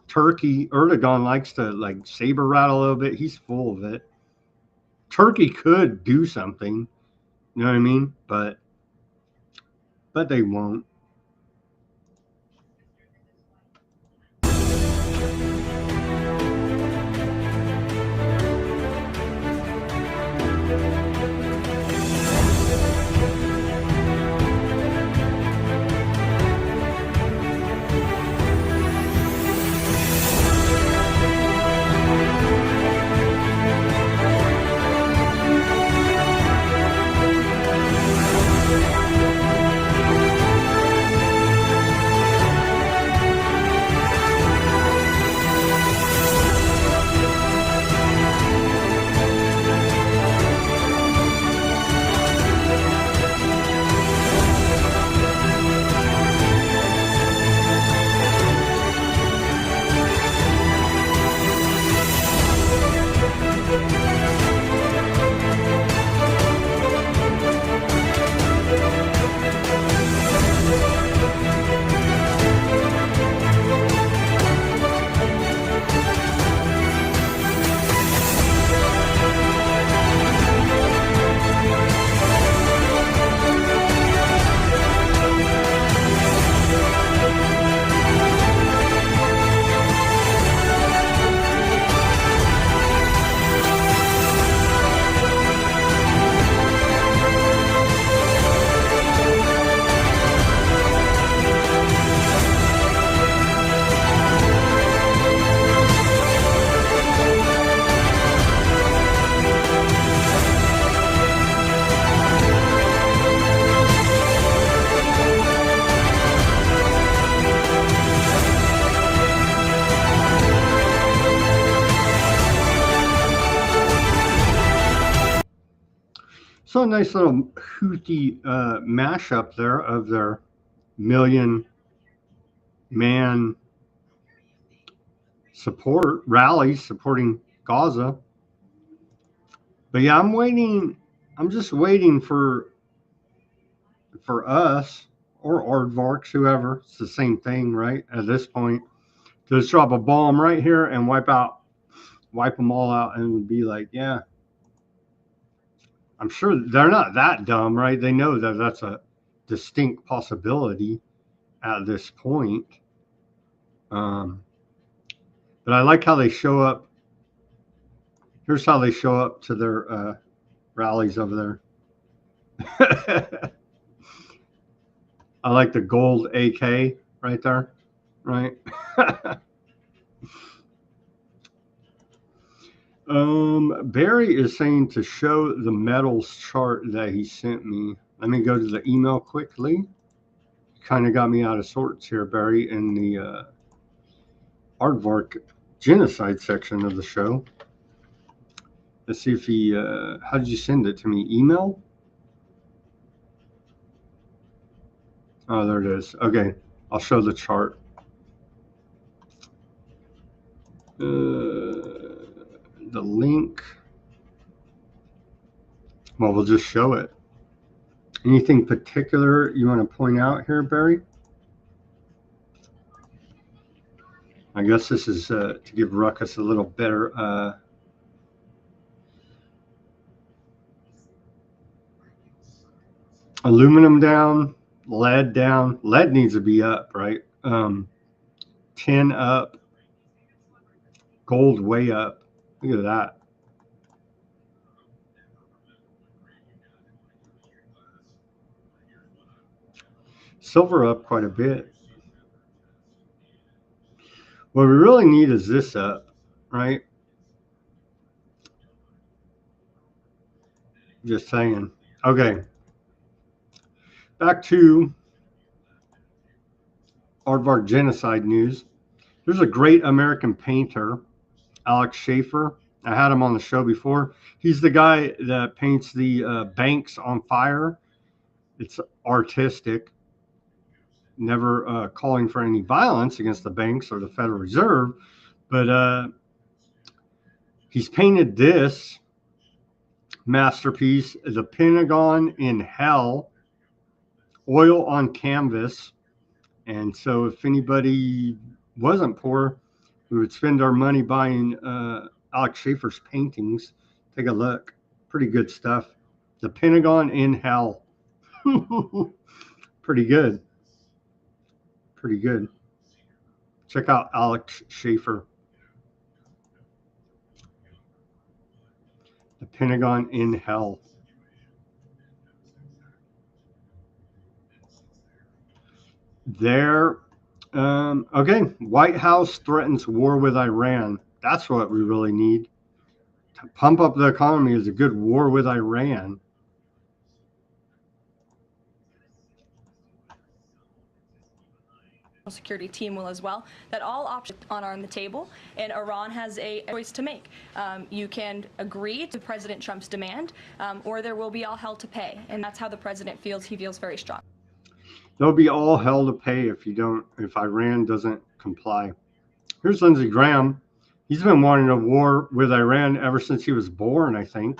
Turkey, Erdogan likes to like saber rattle a little bit. He's full of it. Turkey could do something, you know what I mean? But they won't. So a nice little Houthi mashup there of their million-man support rallies supporting Gaza. But yeah, I'm just waiting for us or Aardvarks, whoever. It's the same thing, right? At this point, to just drop a bomb right here and wipe them all out, and it would be like, yeah. I'm sure they're not that dumb, right? They know that that's a distinct possibility at this point. But I like how they show up. Here's how they show up to their rallies over there. I like the gold AK right there, right? Barry is saying to show the metals chart that he sent me. Let me go to the email quickly. Kind of got me out of sorts here, Barry, in the Aardvark genocide section of the show. Let's see if he, how did you send it to me? Email? Oh, there it is. Okay, I'll show the chart. The link. Well, we'll just show it. Anything particular you want to point out here, Barry? I guess this is to give Ruckus a little better aluminum down, lead down. Lead needs to be up, right? Tin up, gold way up. Look at that. Silver up quite a bit. What we really need is this up, right? Just saying. Okay. Back to Aardvark genocide news. There's a great American painter, Alex Schaefer. I had him on the show before. He's the guy that paints the banks on fire. It's artistic, never calling for any violence against the banks or the Federal Reserve, but he's painted this masterpiece, The Pentagon in Hell, oil on canvas. And so if anybody wasn't poor, We would spend our money buying Alex Schaefer's paintings. Take a look. Pretty good stuff. The Pentagon in Hell. Pretty good. Pretty good. Check out Alex Schaefer. The Pentagon in Hell. There. Okay. White House threatens war with Iran. That's what we really need. To pump up the economy is a good war with Iran. Security team will as well, that all options are on the table, and Iran has a choice to make. You can agree to President Trump's demand, or there will be all hell to pay, and that's how the president feels. He feels very strong. There'll be all hell to pay if Iran doesn't comply. Here's Lindsey Graham. He's been wanting a war with Iran ever since he was born, I think.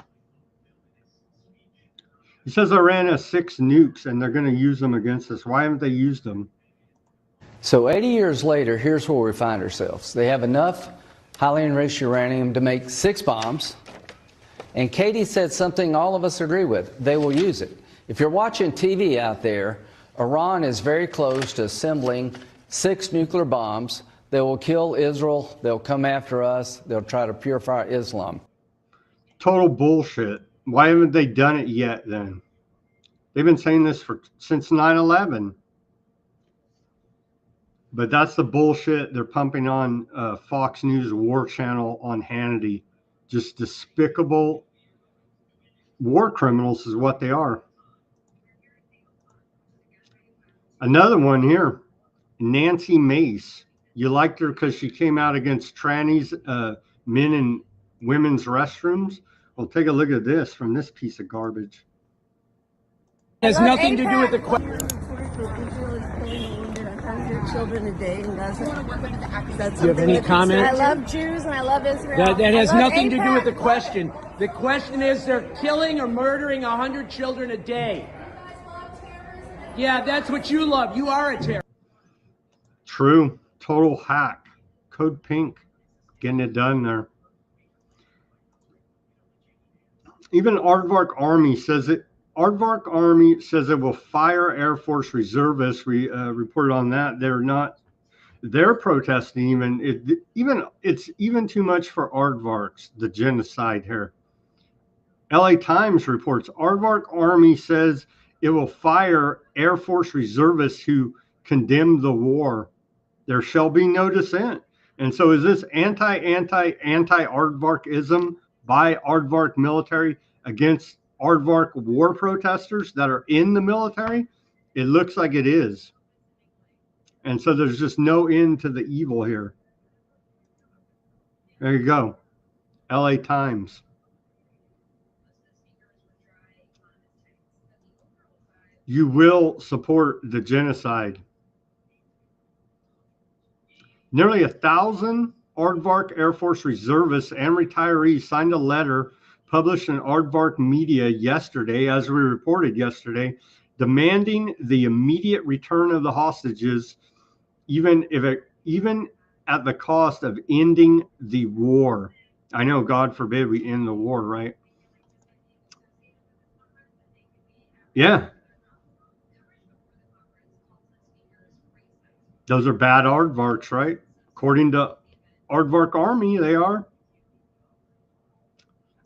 He says Iran has 6 nukes and they're going to use them against us. Why haven't they used them? So 80 years later, here's where we find ourselves. They have enough highly enriched uranium to make 6 bombs. And Katie said something all of us agree with. They will use it. If you're watching TV out there, Iran is very close to assembling 6 nuclear bombs. They will kill Israel. They'll come after us. They'll try to purify Islam. Total bullshit. Why haven't they done it yet then? They've been saying this since 9/11. But that's the bullshit they're pumping on Fox News War Channel on Hannity. Just despicable war criminals is what they are. Another one here, Nancy Mace. You liked her because she came out against trannies, men and women's restrooms? Well, take a look at this from this piece of garbage. It has nothing to do with the question. Children a day in Gaza. Do you have any comment? I love Jews and I love Israel. That has nothing to do with the question. The question is they're killing or murdering 100 children a day. Yeah, that's what you love. You are a terrorist. True. Total hack. Code Pink. Getting it done there. Even Aardvark Army says it. Aardvark Army says it will fire Air Force reservists. We reported on that. They're protesting it's even too much for Aardvarks, the genocide here. LA Times reports Aardvark Army says it will fire Air Force reservists who condemn the war. There shall be no dissent. And so is this anti-Aardvarkism by Aardvark military against Aardvark war protesters that are in the military? It looks like it is. And so there's just no end to the evil here. There you go. LA Times. You will support the genocide. Nearly 1,000 Aardvark Air Force reservists and retirees signed a letter published in Aardvark Media yesterday, as we reported yesterday, demanding the immediate return of the hostages, even at the cost of ending the war. I know, God forbid we end the war, right? Yeah. Those are bad Aardvarks, right? According to Aardvark Army, they are.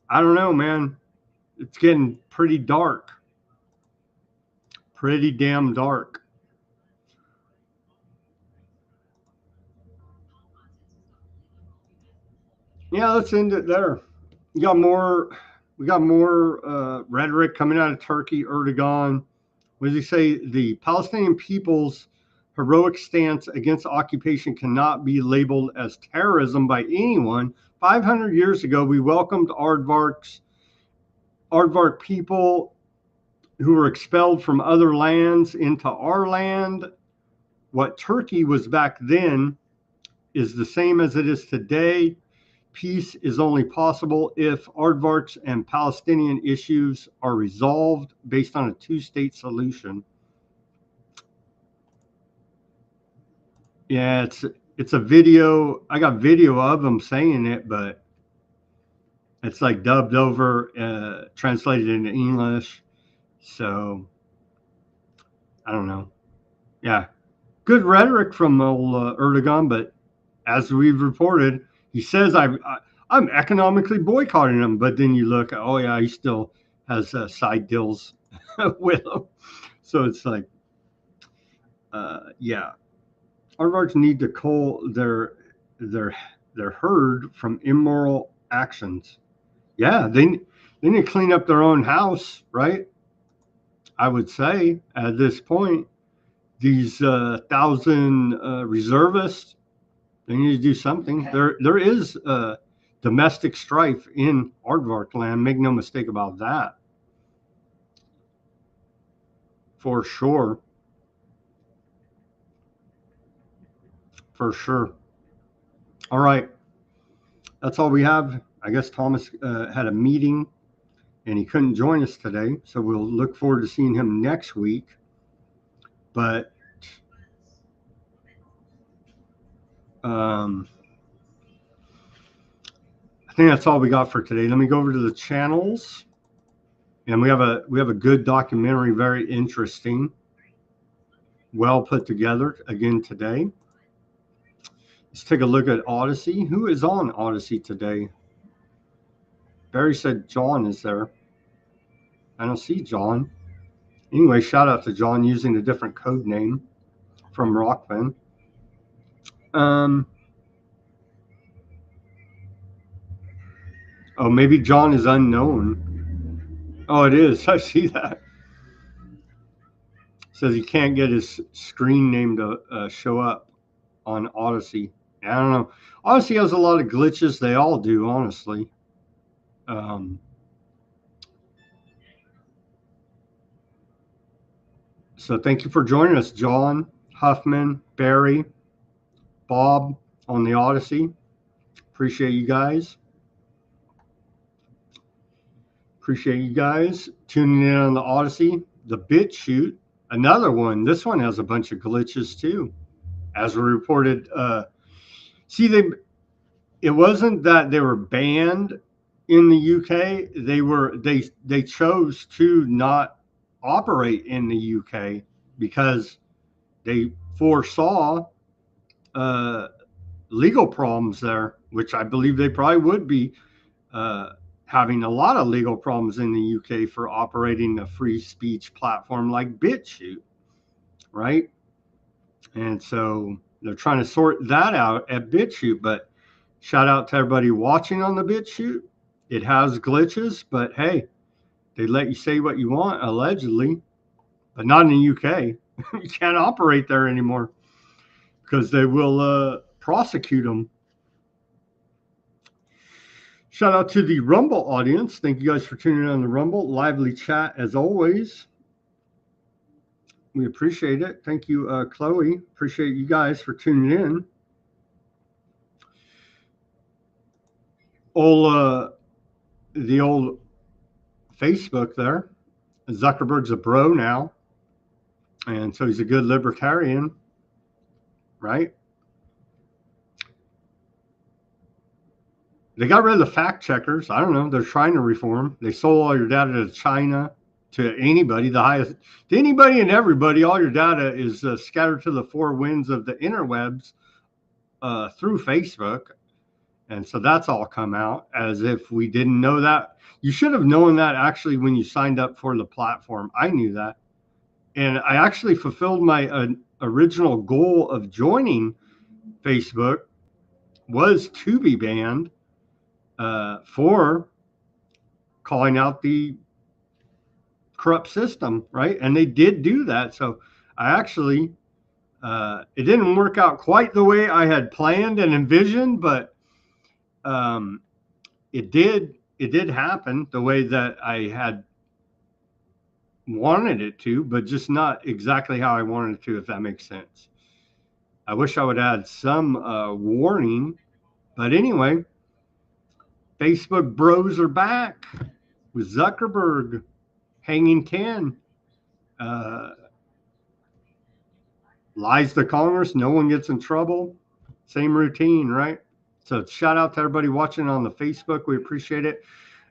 I don't know, man. It's getting pretty dark. Pretty damn dark. Yeah, let's end it there. We got more rhetoric coming out of Turkey. Erdogan, what does he say? The Palestinian people's heroic stance against occupation cannot be labeled as terrorism by anyone. 500 years ago, we welcomed Aardvark people who were expelled from other lands into our land. What Turkey was back then is the same as it is today. Peace is only possible if Aardvarks and Palestinian issues are resolved based on a 2-state solution. Yeah, it's a video. I got video of him saying it, but it's like dubbed over, translated into English. So I don't know. Yeah, good rhetoric from old Erdogan, but as we've reported, he says I'm economically boycotting him, but then you look, oh yeah, he still has side deals with him. So it's like, yeah, aardvarks need to cull their herd from immoral actions. Yeah, they need to clean up their own house, right? I would say at this point, these 1,000 reservists, they need to do something. There is domestic strife in aardvark land. Make no mistake about that. For sure. For sure. All right. That's all we have. I guess Thomas had a meeting and he couldn't join us today. So we'll look forward to seeing him next week. But I think that's all we got for today. Let me go over to the channels. And we have a good documentary, very interesting, well put together again today. Let's take a look at Odysee. Who is on Odysee today? Barry said John is there. I don't see John. Anyway, shout out to John using a different code name from Rockfin. Oh, maybe John is unknown. Oh, it is. I see that. Says he can't get his screen name to show up on Odysee. I don't know. Odysee has a lot of glitches. They all do, honestly. So thank you for joining us, John, Huffman, Barry, Bob on the Odysee. Appreciate you guys. Appreciate you guys tuning in on the Odysee. The Bitchute, another one. This one has a bunch of glitches too, as we reported. It wasn't that they were banned in the UK. They chose to not operate in the UK because they foresaw legal problems there, which I believe they probably would be having a lot of legal problems in the UK for operating a free speech platform like Bitchute, right? And so they're trying to sort that out at Bitchute, but shout out to everybody watching on the Bitchute. It has glitches, but hey, they let you say what you want, allegedly, but not in the UK. You can't operate there anymore because they will prosecute them. Shout out to the Rumble audience. Thank you guys for tuning in on the Rumble. Lively chat as always. We appreciate it. Thank you, Chloe. Appreciate you guys for tuning in. The old Facebook there. Zuckerberg's a bro now. And so he's a good libertarian, right? They got rid of the fact checkers. I don't know. They're trying to reform. They sold all your data to China, to anybody, to anybody and everybody. All your data is scattered to the four winds of the interwebs through Facebook. And so that's all come out as if we didn't know that. You should have known that actually when you signed up for the platform. I knew that. And I actually fulfilled my original goal of joining Facebook was to be banned for calling out the corrupt system, right? And they did do that. So I actually, it didn't work out quite the way I had planned and envisioned, but it did happen the way that I had wanted it to, but just not exactly how I wanted it to, if that makes sense. I wish I would add some warning, but anyway, Facebook bros are back with Zuckerberg hanging 10. Lies to Congress, no one gets in trouble. Same routine, right? So shout out to everybody watching on the Facebook. We appreciate it.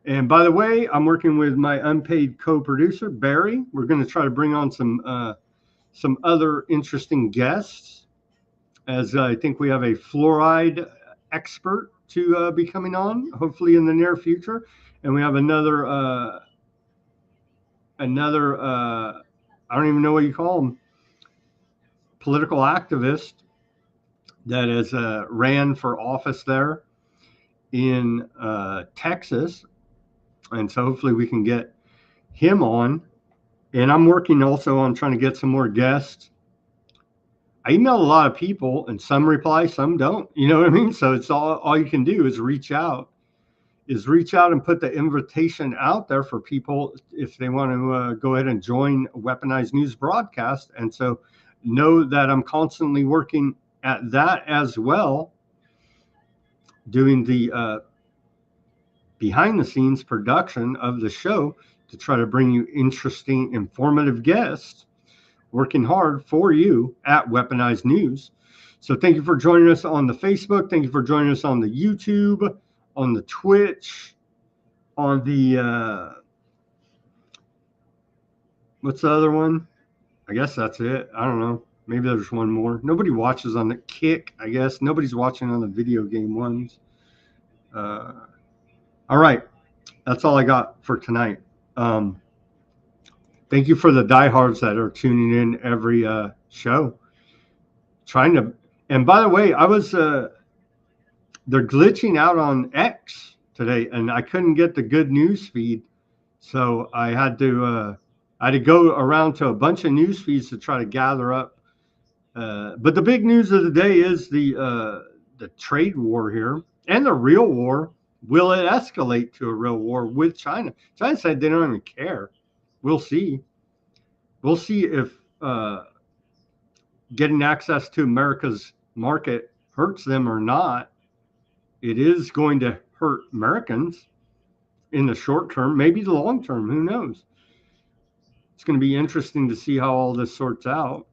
And by the way, I'm working with my unpaid co-producer, Barry. We're going to try to bring on some other interesting guests, as I think we have a fluoride expert to be coming on, hopefully in the near future. And we have another I don't even know what you call them, political activist that has ran for office there in Texas. And so hopefully we can get him on. And I'm working also on trying to get some more guests. I email a lot of people, and some reply, some don't. You know what I mean? So it's all you can do is reach out and put the invitation out there for people if they want to go ahead and join Weaponized News broadcast. And so know that I'm constantly working at that as well, doing the behind the scenes production of the show to try to bring you interesting, informative guests, working hard for you at Weaponized News. So thank you for joining us on the Facebook. Thank you for joining us on the YouTube, on the Twitch, on the, what's the other one? I guess that's it. I don't know. Maybe there's one more. Nobody watches on the Kick, I guess. Nobody's watching on the video game ones. All right. That's all I got for tonight. Thank you for the diehards that are tuning in every show. And by the way, I was, they're glitching out on X today, and I couldn't get the good news feed. So I had to go around to a bunch of news feeds to try to gather up. But the big news of the day is the trade war here, and the real war. Will it escalate to a real war with China? China said they don't even care. We'll see. We'll see if getting access to America's market hurts them or not. It is going to hurt Americans in the short term, maybe the long term. Who knows? It's going to be interesting to see how all this sorts out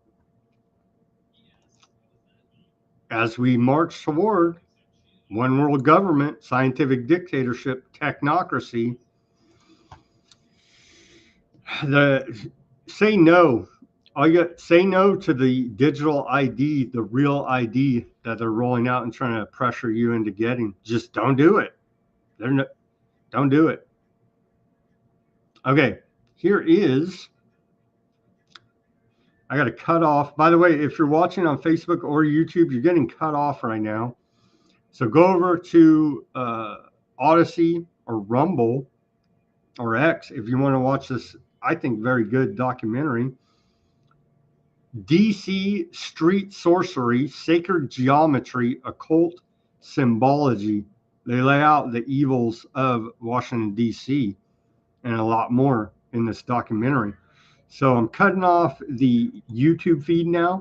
as we march toward one world government, scientific dictatorship, technocracy. Say no. Say no to the digital ID, the real ID that they're rolling out and trying to pressure you into getting. Just don't do it. Don't do it. Okay, here is. I got to cut off. By the way, if you're watching on Facebook or YouTube, you're getting cut off right now. So go over to Odysee or Rumble or X if you want to watch this, I think, very good documentary. DC Street Sorcery, Sacred Geometry, Occult Symbology. They lay out the evils of Washington, D.C. and a lot more in this documentary. So I'm cutting off the YouTube feed now.